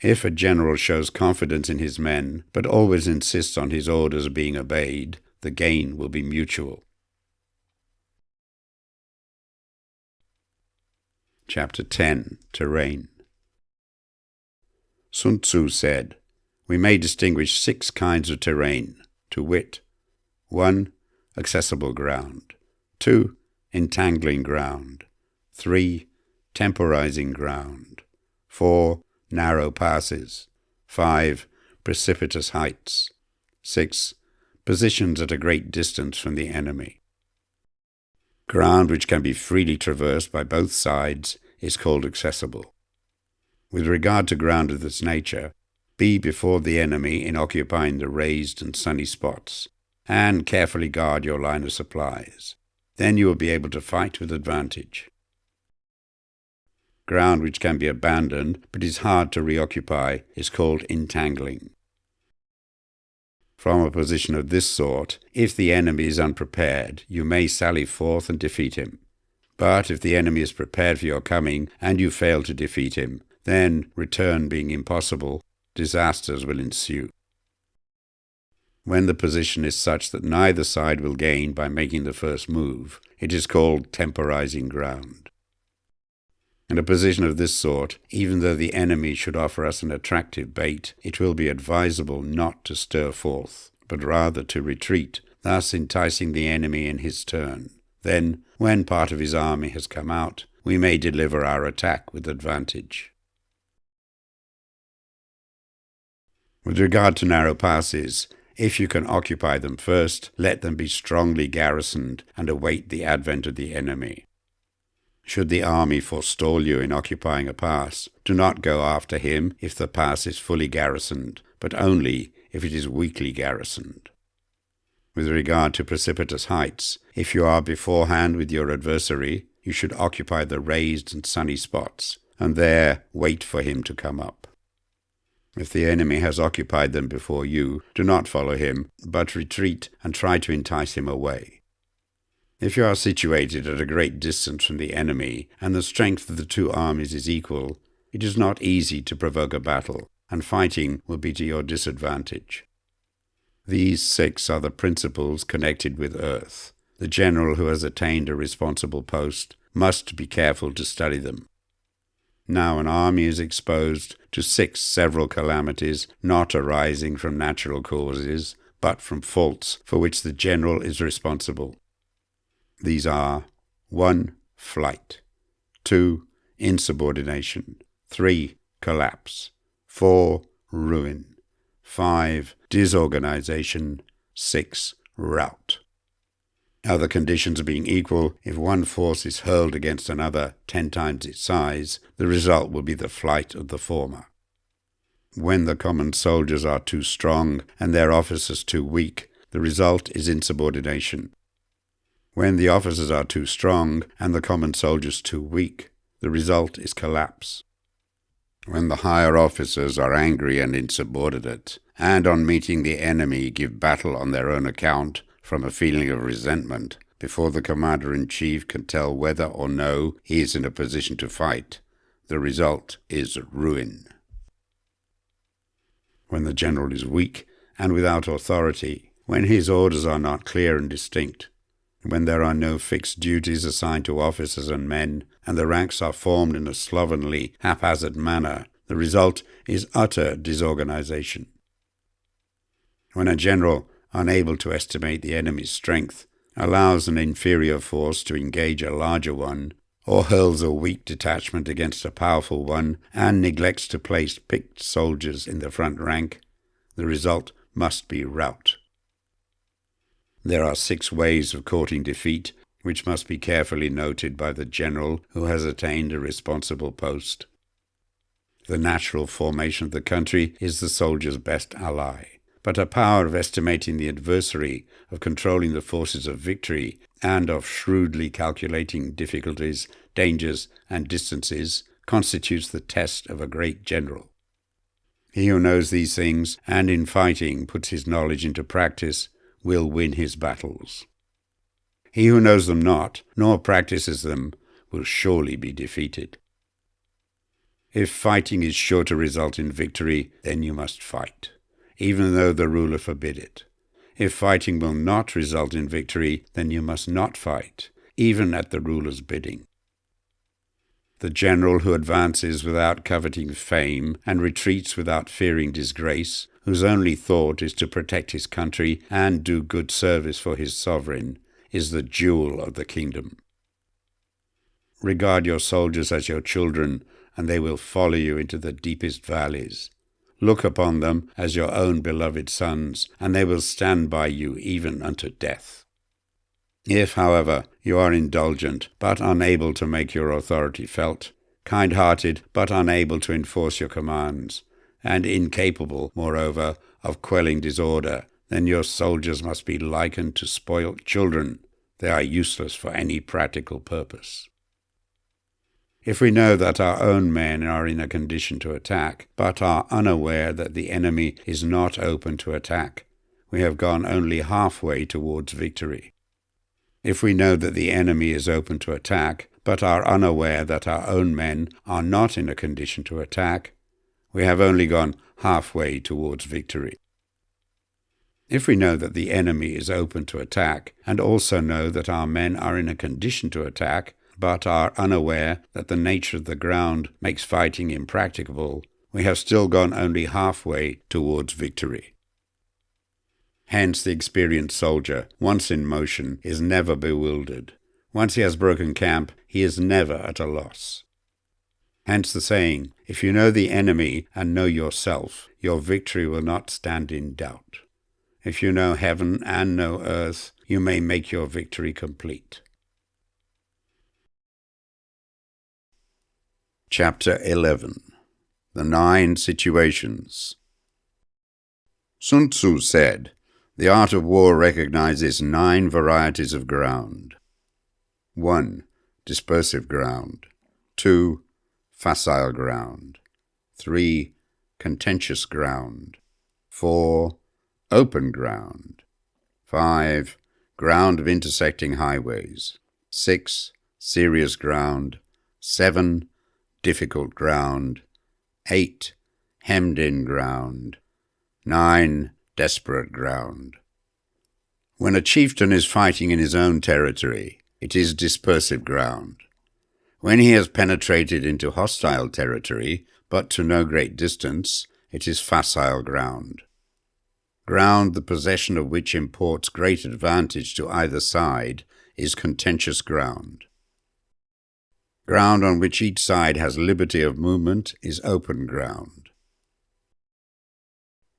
If a general shows confidence in his men, but always insists on his orders being obeyed, the gain will be mutual. Chapter 10. Terrain. Sun Tzu said, We may distinguish 6 kinds of terrain, to wit: 1. Accessible ground. 2. Entangling ground. 3. Temporizing ground. 4. Narrow passes. 5. Precipitous heights. 6. Positions at a great distance from the enemy. Ground which can be freely traversed by both sides is called accessible. With regard to ground of this nature, be before the enemy in occupying the raised and sunny spots, and carefully guard your line of supplies. Then you will be able to fight with advantage. Ground which can be abandoned but is hard to reoccupy is called entangling. From a position of this sort, if the enemy is unprepared, you may sally forth and defeat him. But if the enemy is prepared for your coming, and you fail to defeat him, then, return being impossible, disasters will ensue. When the position is such that neither side will gain by making the first move, it is called temporizing ground. In a position of this sort, even though the enemy should offer us an attractive bait, it will be advisable not to stir forth, but rather to retreat, thus enticing the enemy in his turn. Then, when part of his army has come out, we may deliver our attack with advantage. With regard to narrow passes, if you can occupy them first, let them be strongly garrisoned and await the advent of the enemy. Should the army forestall you in occupying a pass, do not go after him if the pass is fully garrisoned, but only if it is weakly garrisoned. With regard to precipitous heights, if you are beforehand with your adversary, you should occupy the raised and sunny spots, and there wait for him to come up. If the enemy has occupied them before you, do not follow him, but retreat and try to entice him away. If you are situated at a great distance from the enemy, and the strength of the 2 armies is equal, it is not easy to provoke a battle, and fighting will be to your disadvantage. These 6 are the principles connected with earth. The general who has attained a responsible post must be careful to study them. Now an army is exposed to 6 several calamities, not arising from natural causes, but from faults for which the general is responsible. These are: 1. Flight. 2. Insubordination. 3. Collapse. 4. Ruin. 5. Disorganization. 6. Rout. Other conditions being equal, if one force is hurled against another 10 times its size, the result will be the flight of the former. When the common soldiers are too strong and their officers too weak, the result is insubordination. When the officers are too strong and the common soldiers too weak, the result is collapse. When the higher officers are angry and insubordinate, and on meeting the enemy give battle on their own account from a feeling of resentment, before the commander-in-chief can tell whether or no he is in a position to fight, the result is ruin. When the general is weak and without authority, when his orders are not clear and distinct, when there are no fixed duties assigned to officers and men, and the ranks are formed in a slovenly, haphazard manner, the result is utter disorganization. When a general, unable to estimate the enemy's strength, allows an inferior force to engage a larger one, or hurls a weak detachment against a powerful one, and neglects to place picked soldiers in the front rank, the result must be rout. There are 6 ways of courting defeat, which must be carefully noted by the general who has attained a responsible post. The natural formation of the country is the soldier's best ally, but a power of estimating the adversary, of controlling the forces of victory, and of shrewdly calculating difficulties, dangers, and distances constitutes the test of a great general. He who knows these things, and in fighting puts his knowledge into practice, will win his battles. He who knows them not, nor practices them, will surely be defeated. If fighting is sure to result in victory, then you must fight, even though the ruler forbid it. If fighting will not result in victory, then you must not fight, even at the ruler's bidding. The general who advances without coveting fame and retreats without fearing disgrace, whose only thought is to protect his country and do good service for his sovereign, is the jewel of the kingdom. Regard your soldiers as your children, and they will follow you into the deepest valleys. Look upon them as your own beloved sons, and they will stand by you even unto death. If, however, you are indulgent, but unable to make your authority felt, kind-hearted, but unable to enforce your commands, and incapable, moreover, of quelling disorder, then your soldiers must be likened to spoilt children. They are useless for any practical purpose. If we know that our own men are in a condition to attack, but are unaware that the enemy is not open to attack, we have gone only halfway towards victory. If we know that the enemy is open to attack, but are unaware that our own men are not in a condition to attack, we have only gone halfway towards victory. If we know that the enemy is open to attack, and also know that our men are in a condition to attack, but are unaware that the nature of the ground makes fighting impracticable, we have still gone only halfway towards victory. Hence the experienced soldier, once in motion, is never bewildered. Once he has broken camp, he is never at a loss. Hence the saying, if you know the enemy and know yourself, your victory will not stand in doubt. If you know heaven and know earth, you may make your victory complete. Chapter 11. The 9 Situations. Sun Tzu said, "The art of war recognizes 9 varieties of ground. 1. Dispersive ground. 2. Facile ground. 3. Contentious ground. 4. Open ground. 5. Ground of intersecting highways. 6. Serious ground. 7. Difficult ground. 8. Hemmed-in ground. 9. Desperate ground." When a chieftain is fighting in his own territory, it is dispersive ground. When he has penetrated into hostile territory, but to no great distance, it is facile ground. Ground the possession of which imports great advantage to either side is contentious ground. Ground on which each side has liberty of movement is open ground.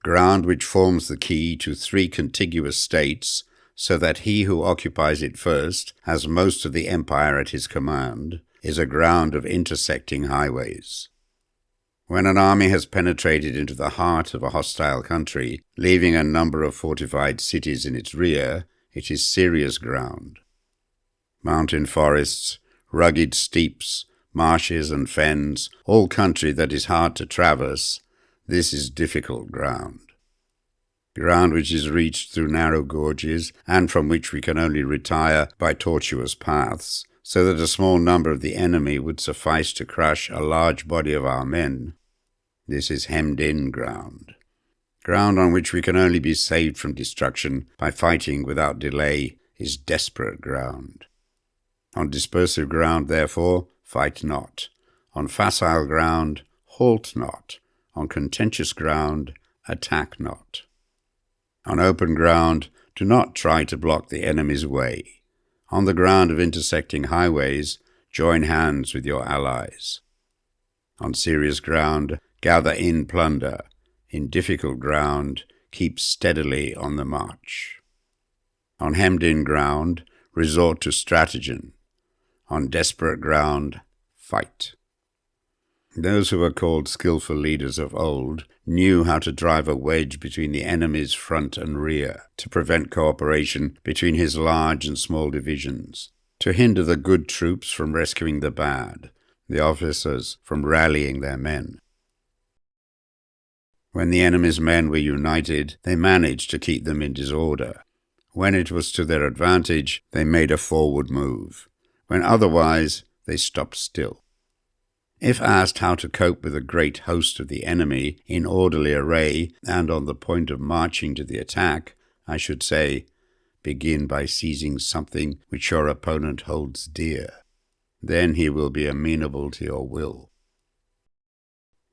Ground which forms the key to 3 contiguous states, so that he who occupies it first has most of the empire at his command, is a ground of intersecting highways. When an army has penetrated into the heart of a hostile country, leaving a number of fortified cities in its rear, it is serious ground. Mountain forests, rugged steeps, marshes and fens, all country that is hard to traverse, this is difficult ground. Ground which is reached through narrow gorges, and from which we can only retire by tortuous paths, so that a small number of the enemy would suffice to crush a large body of our men. This is hemmed-in ground. Ground on which we can only be saved from destruction by fighting without delay is desperate ground. On dispersive ground, therefore, fight not. On facile ground, halt not. On contentious ground, attack not. On open ground, do not try to block the enemy's way. On the ground of intersecting highways, join hands with your allies. On serious ground, gather in plunder. In difficult ground, keep steadily on the march. On hemmed-in ground, resort to stratagem. On desperate ground, fight. Those who were called skillful leaders of old knew how to drive a wedge between the enemy's front and rear, to prevent cooperation between his large and small divisions, to hinder the good troops from rescuing the bad, the officers from rallying their men. When the enemy's men were united, they managed to keep them in disorder. When it was to their advantage, they made a forward move. When otherwise, they stopped still. If asked how to cope with a great host of the enemy in orderly array and on the point of marching to the attack, I should say, begin by seizing something which your opponent holds dear. Then he will be amenable to your will.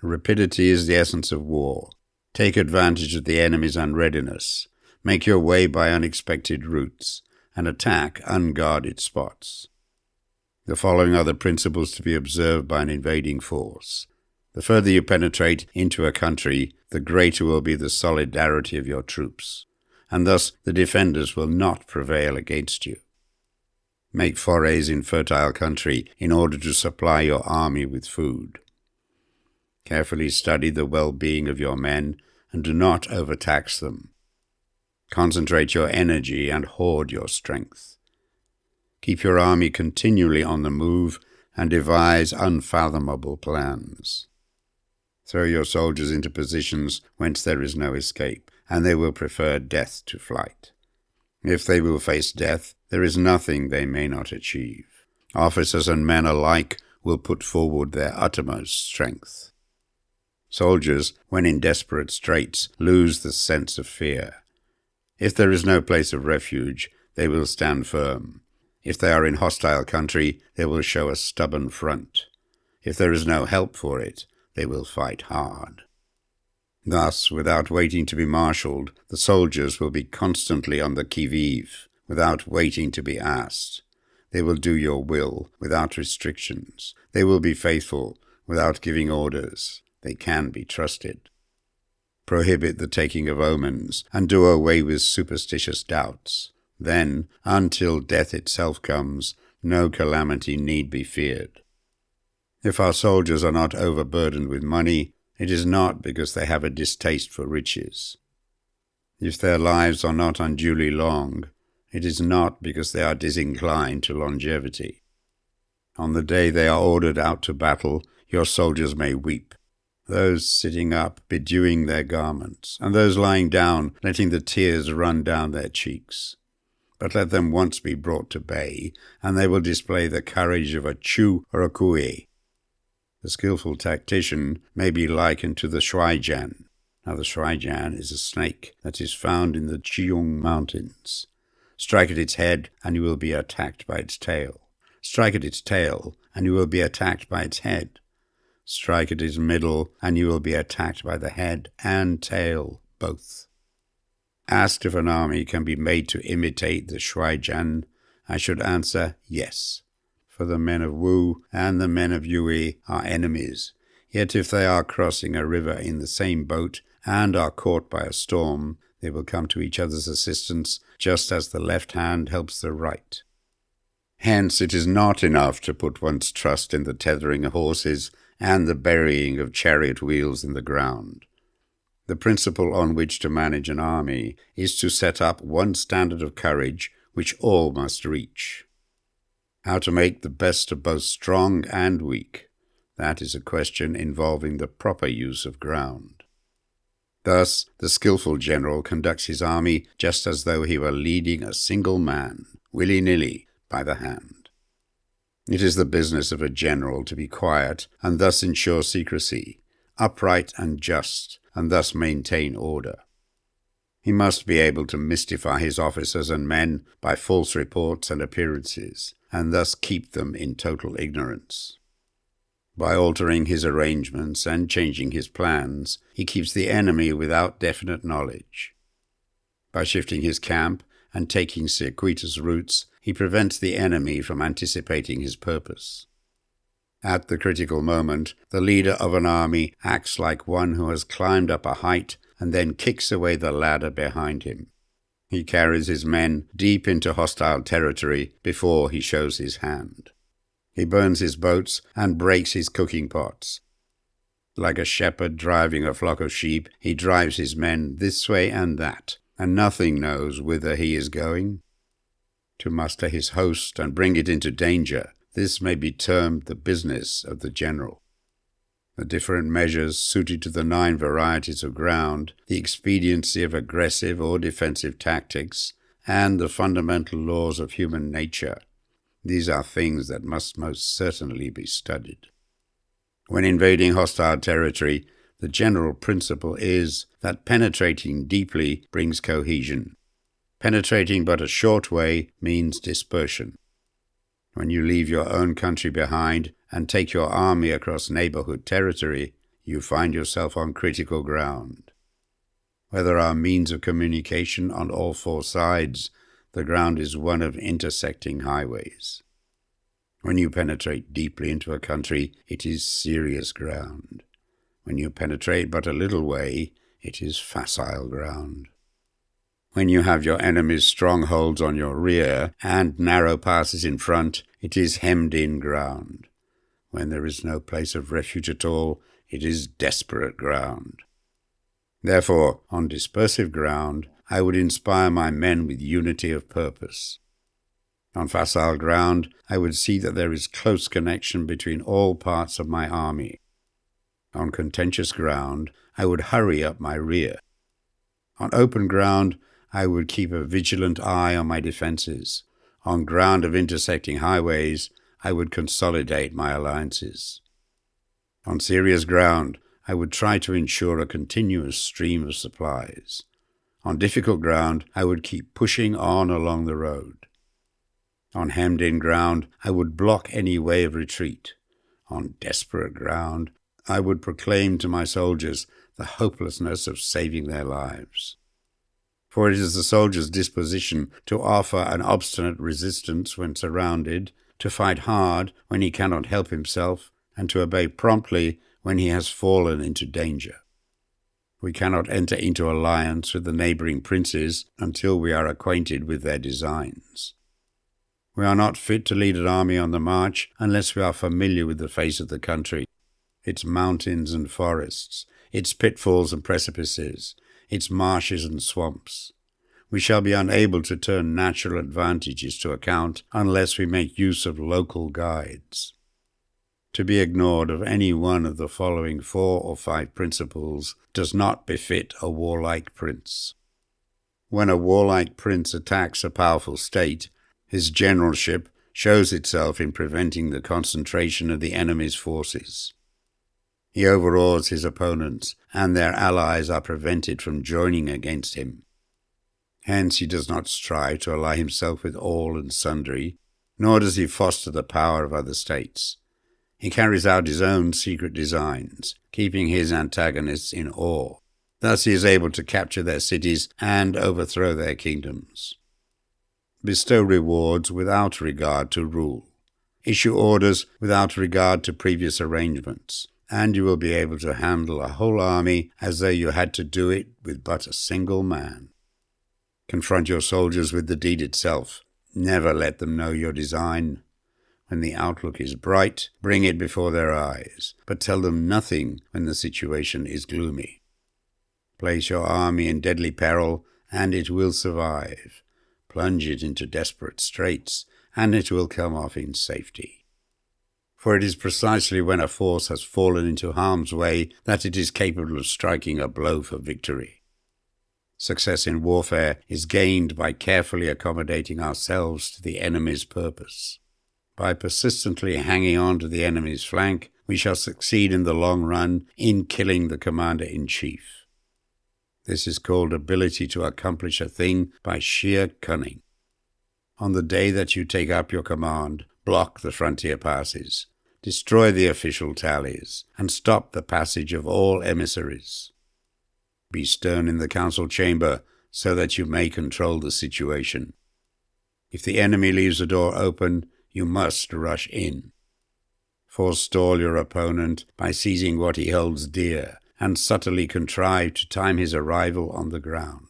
Rapidity is the essence of war. Take advantage of the enemy's unreadiness. Make your way by unexpected routes, and attack unguarded spots. The following are the principles to be observed by an invading force. The further you penetrate into a country, the greater will be the solidarity of your troops, and thus the defenders will not prevail against you. Make forays in fertile country in order to supply your army with food. Carefully study the well-being of your men, and do not overtax them. Concentrate your energy and hoard your strength. Keep your army continually on the move, and devise unfathomable plans. Throw your soldiers into positions whence there is no escape, and they will prefer death to flight. If they will face death, there is nothing they may not achieve. Officers and men alike will put forward their uttermost strength. Soldiers, when in desperate straits, lose the sense of fear. If there is no place of refuge, they will stand firm. If they are in hostile country, they will show a stubborn front. If there is no help for it, they will fight hard. Thus, without waiting to be marshalled, the soldiers will be constantly on the qui-vive, without waiting to be asked. They will do your will without restrictions. They will be faithful without giving orders. They can be trusted. Prohibit the taking of omens, and do away with superstitious doubts. Then, until death itself comes, no calamity need be feared. If our soldiers are not overburdened with money, it is not because they have a distaste for riches. If their lives are not unduly long, it is not because they are disinclined to longevity. On the day they are ordered out to battle, your soldiers may weep, those sitting up bedewing their garments, and those lying down letting the tears run down their cheeks. But let them once be brought to bay, and they will display the courage of a Chu or a Kui. The skillful tactician may be likened to the Stratagem. Now the Stratagem is a snake that is found in the Cheung Mountains. Strike at its head, and you will be attacked by its tail. Strike at its tail, and you will be attacked by its head. Strike at its middle, and you will be attacked by the head and tail, both. Asked if an army can be made to imitate the Stratagem, I should answer yes. For the men of Wu and the men of Yue are enemies, yet if they are crossing a river in the same boat and are caught by a storm, they will come to each other's assistance, just as the left hand helps the right. Hence it is not enough to put one's trust in the tethering of horses and the burying of chariot wheels in the ground. The principle on which to manage an army is to set up one standard of courage which all must reach. How to make the best of both strong and weak, that is a question involving the proper use of ground. Thus, the skillful general conducts his army just as though he were leading a single man, willy-nilly, by the hand. It is the business of a general to be quiet and thus ensure secrecy, upright and just, and thus maintain order. He must be able to mystify his officers and men by false reports and appearances, and thus keep them in total ignorance. By altering his arrangements and changing his plans, he keeps the enemy without definite knowledge. By shifting his camp and taking circuitous routes, he prevents the enemy from anticipating his purpose. At the critical moment, the leader of an army acts like one who has climbed up a height and then kicks away the ladder behind him. He carries his men deep into hostile territory before he shows his hand. He burns his boats and breaks his cooking pots. Like a shepherd driving a flock of sheep, he drives his men this way and that, and nothing knows whither he is going. To muster his host and bring it into danger, this may be termed the business of the general. The different measures suited to the 9 varieties of ground, the expediency of aggressive or defensive tactics, and the fundamental laws of human nature. These are things that must most certainly be studied. When invading hostile territory, the general principle is that penetrating deeply brings cohesion. Penetrating but a short way means dispersion. When you leave your own country behind and take your army across neighborhood territory, you find yourself on critical ground. Where there are means of communication on all four sides, the ground is one of intersecting highways. When you penetrate deeply into a country, it is serious ground. When you penetrate but a little way, it is facile ground. When you have your enemy's strongholds on your rear and narrow passes in front, it is hemmed-in ground. When there is no place of refuge at all, it is desperate ground. Therefore, on dispersive ground, I would inspire my men with unity of purpose. On facile ground, I would see that there is close connection between all parts of my army. On contentious ground, I would hurry up my rear. On open ground, I would keep a vigilant eye on my defenses. On ground of intersecting highways, I would consolidate my alliances. On serious ground, I would try to ensure a continuous stream of supplies. On difficult ground, I would keep pushing on along the road. On hemmed-in ground, I would block any way of retreat. On desperate ground, I would proclaim to my soldiers the hopelessness of saving their lives. For it is the soldier's disposition to offer an obstinate resistance when surrounded, to fight hard when he cannot help himself, and to obey promptly when he has fallen into danger. We cannot enter into alliance with the neighboring princes until we are acquainted with their designs. We are not fit to lead an army on the march unless we are familiar with the face of the country, its mountains and forests, its pitfalls and precipices, its marshes and swamps. We shall be unable to turn natural advantages to account unless we make use of local guides. To be ignored of any one of the following 4 or 5 principles does not befit a warlike prince. When a warlike prince attacks a powerful state, his generalship shows itself in preventing the concentration of the enemy's forces. He overawes his opponents, and their allies are prevented from joining against him. Hence he does not strive to ally himself with all and sundry, nor does he foster the power of other states. He carries out his own secret designs, keeping his antagonists in awe. Thus he is able to capture their cities and overthrow their kingdoms. Bestow rewards without regard to rule. Issue orders without regard to previous arrangements, and you will be able to handle a whole army as though you had to do it with but a single man. Confront your soldiers with the deed itself. Never let them know your design. When the outlook is bright, bring it before their eyes, but tell them nothing when the situation is gloomy. Place your army in deadly peril, and it will survive. Plunge it into desperate straits, and it will come off in safety. For it is precisely when a force has fallen into harm's way that it is capable of striking a blow for victory. Success in warfare is gained by carefully accommodating ourselves to the enemy's purpose. By persistently hanging on to the enemy's flank, we shall succeed in the long run in killing the commander-in-chief. This is called ability to accomplish a thing by sheer cunning. On the day that you take up your command, block the frontier passes, destroy the official tallies, and stop the passage of all emissaries. Be stern in the council chamber so that you may control the situation. If the enemy leaves the door open, you must rush in. Forestall your opponent by seizing what he holds dear, and subtly contrive to time his arrival on the ground.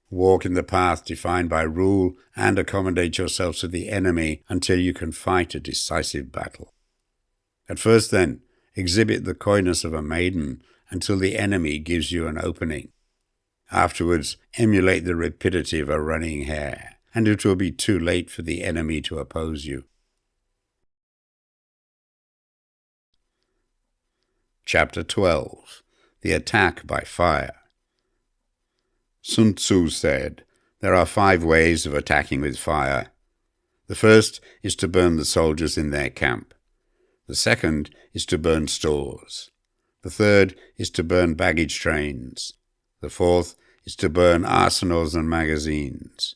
Walk in the path defined by rule, and accommodate yourselves to the enemy until you can fight a decisive battle. At first, then, exhibit the coyness of a maiden until the enemy gives you an opening. Afterwards, emulate the rapidity of a running hare, and it will be too late for the enemy to oppose you. Chapter 12. The Attack by Fire. Sun Tzu said, "There are 5 ways of attacking with fire. The first is to burn the soldiers in their camp. The second is to burn stores. The third is to burn baggage trains. The fourth is to burn arsenals and magazines.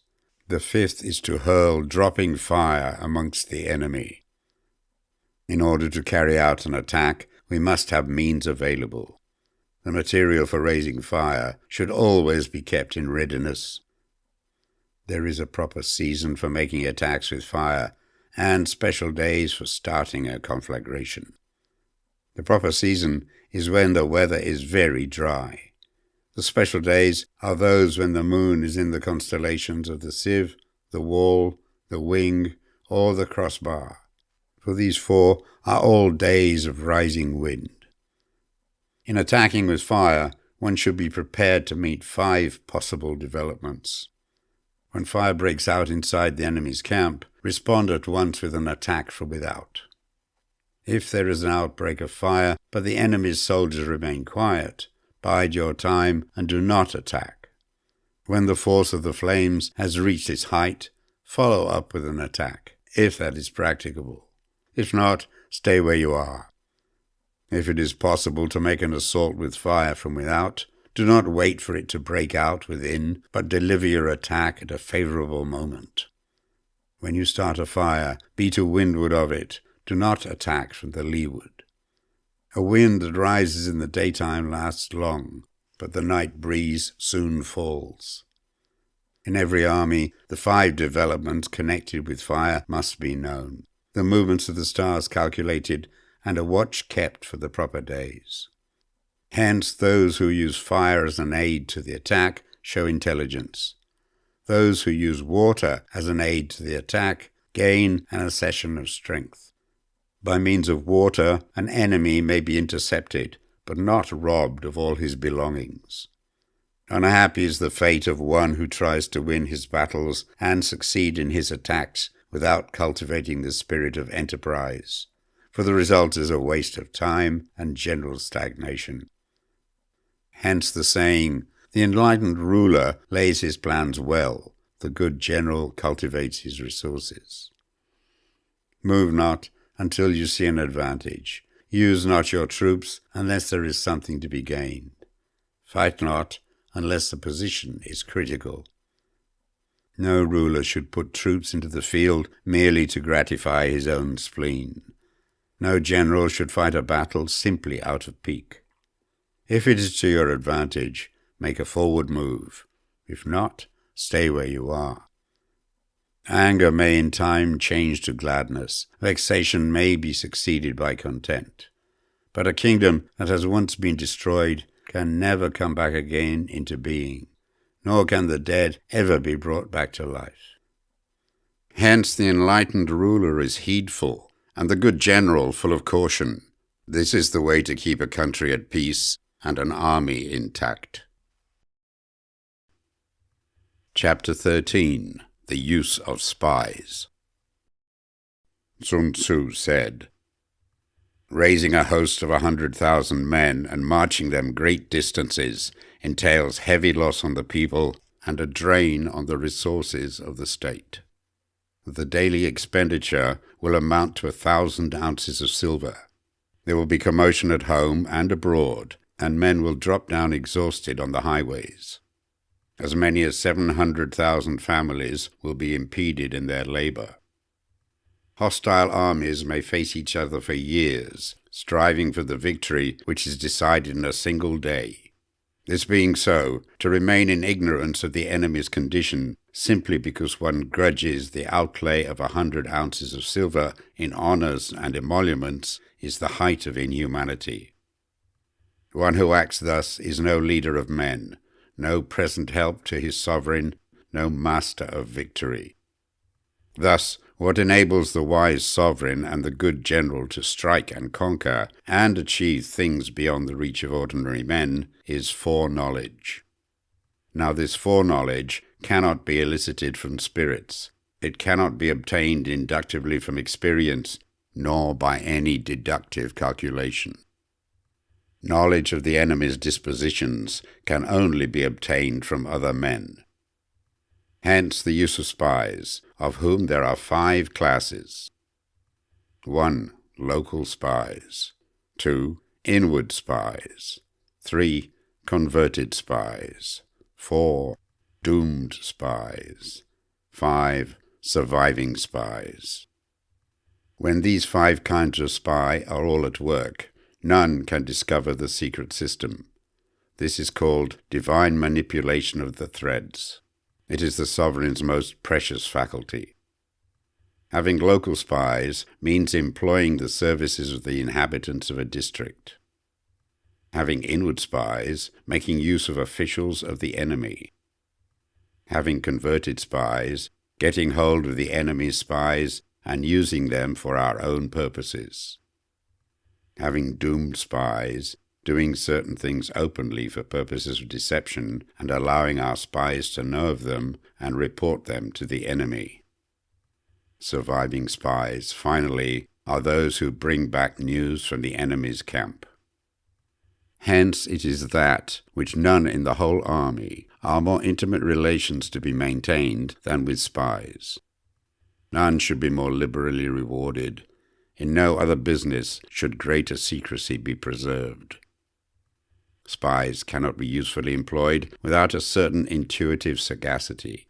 The fifth is to hurl dropping fire amongst the enemy. In order to carry out an attack, we must have means available. The material for raising fire should always be kept in readiness. There is a proper season for making attacks with fire, and special days for starting a conflagration. The proper season is when the weather is very dry. The special days are those when the moon is in the constellations of the sieve, the wall, the wing, or the crossbar. For these four are all days of rising wind. In attacking with fire, one should be prepared to meet 5 possible developments. When fire breaks out inside the enemy's camp, respond at once with an attack from without. If there is an outbreak of fire, but the enemy's soldiers remain quiet, bide your time and do not attack. When the force of the flames has reached its height, follow up with an attack, if that is practicable. If not, stay where you are. If it is possible to make an assault with fire from without, do not wait for it to break out within, but deliver your attack at a favorable moment. When you start a fire, be to windward of it. Do not attack from the leeward. A wind that rises in the daytime lasts long, but the night breeze soon falls. In every army, the 5 developments connected with fire must be known, the movements of the stars calculated, and a watch kept for the proper days. Hence, those who use fire as an aid to the attack show intelligence. Those who use water as an aid to the attack gain an accession of strength. By means of water, an enemy may be intercepted, but not robbed of all his belongings. Unhappy is the fate of one who tries to win his battles and succeed in his attacks without cultivating the spirit of enterprise, for the result is a waste of time and general stagnation. Hence the saying, the enlightened ruler lays his plans well, the good general cultivates his resources. Move not until you see an advantage. Use not your troops unless there is something to be gained. Fight not unless the position is critical. No ruler should put troops into the field merely to gratify his own spleen. No general should fight a battle simply out of pique. If it is to your advantage, make a forward move. If not, stay where you are. Anger may in time change to gladness. Vexation may be succeeded by content. But a kingdom that has once been destroyed can never come back again into being, nor can the dead ever be brought back to life. Hence the enlightened ruler is heedful, and the good general full of caution. This is the way to keep a country at peace and an army intact. Chapter 13. The Use of Spies. Sun Tzu said, "Raising a host of 100,000 men and marching them great distances entails heavy loss on the people and a drain on the resources of the state. The daily expenditure will amount to 1,000 ounces of silver. There will be commotion at home and abroad, and men will drop down exhausted on the highways. As many as 700,000 families will be impeded in their labor. Hostile armies may face each other for years, striving for the victory which is decided in a single day. This being so, to remain in ignorance of the enemy's condition simply because one grudges the outlay of 100 ounces of silver in honors and emoluments is the height of inhumanity. One who acts thus is no leader of men, no present help to his sovereign, no master of victory. Thus, what enables the wise sovereign and the good general to strike and conquer and achieve things beyond the reach of ordinary men is foreknowledge. Now this foreknowledge cannot be elicited from spirits. It cannot be obtained inductively from experience, nor by any deductive calculation. Knowledge of the enemy's dispositions can only be obtained from other men. Hence the use of spies, of whom there are 5 classes. 1. Local spies. 2. Inward spies. 3. Converted spies. 4. Doomed spies. 5. Surviving spies. When these 5 kinds of spy are all at work, none can discover the secret system. This is called divine manipulation of the threads. It is the sovereign's most precious faculty. Having local spies means employing the services of the inhabitants of a district. Having inward spies, making use of officials of the enemy. Having converted spies, getting hold of the enemy's spies and using them for our own purposes. Having doomed spies, doing certain things openly for purposes of deception and allowing our spies to know of them and report them to the enemy. Surviving spies, finally, are those who bring back news from the enemy's camp. Hence it is that which none in the whole army are more intimate relations to be maintained than with spies. None should be more liberally rewarded. In no other business should greater secrecy be preserved. Spies cannot be usefully employed without a certain intuitive sagacity.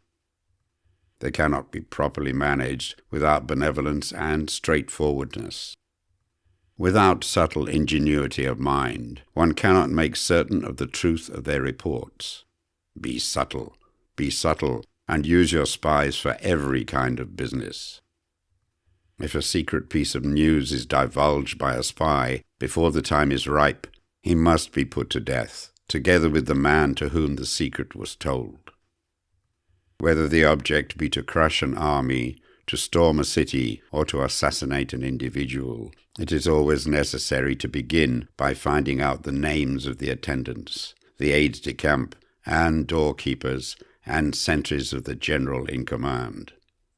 They cannot be properly managed without benevolence and straightforwardness. Without subtle ingenuity of mind, one cannot make certain of the truth of their reports. Be subtle, and use your spies for every kind of business. If a secret piece of news is divulged by a spy before the time is ripe, he must be put to death, together with the man to whom the secret was told. Whether the object be to crush an army, to storm a city, or to assassinate an individual, it is always necessary to begin by finding out the names of the attendants, the aides-de-camp, and doorkeepers, and sentries of the general in command.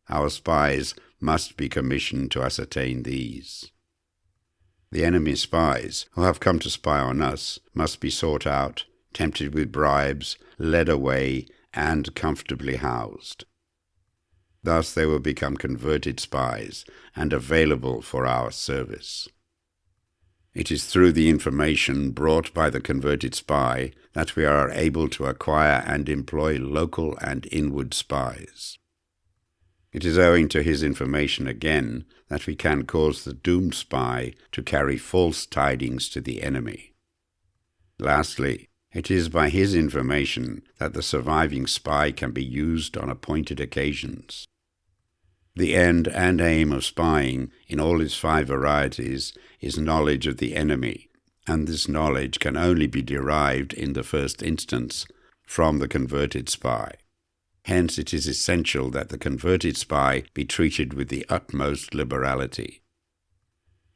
Our spies must be commissioned to ascertain these. The enemy's spies, who have come to spy on us, must be sought out, tempted with bribes, led away, and comfortably housed. Thus they will become converted spies and available for our service. It is through the information brought by the converted spy that we are able to acquire and employ local and inward spies. It is owing to his information again that we can cause the doomed spy to carry false tidings to the enemy. Lastly, it is by his information that the surviving spy can be used on appointed occasions. The end and aim of spying, in all its 5 varieties, is knowledge of the enemy, and this knowledge can only be derived in the first instance from the converted spy. Hence it is essential that the converted spy be treated with the utmost liberality.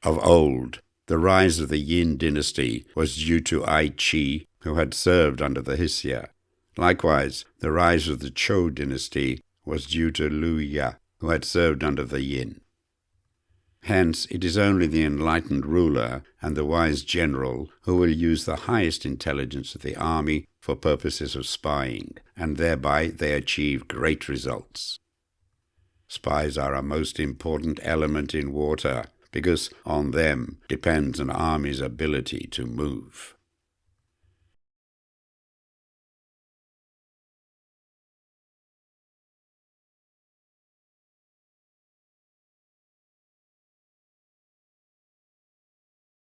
Of old, the rise of the Yin dynasty was due to Ai Chi, who had served under the Hsia. Likewise, the rise of the Chou dynasty was due to Liu Ya, who had served under the Yin. Hence, it is only the enlightened ruler and the wise general who will use the highest intelligence of the army for purposes of spying, and thereby they achieve great results. Spies are a most important element in warfare, because on them depends an army's ability to move.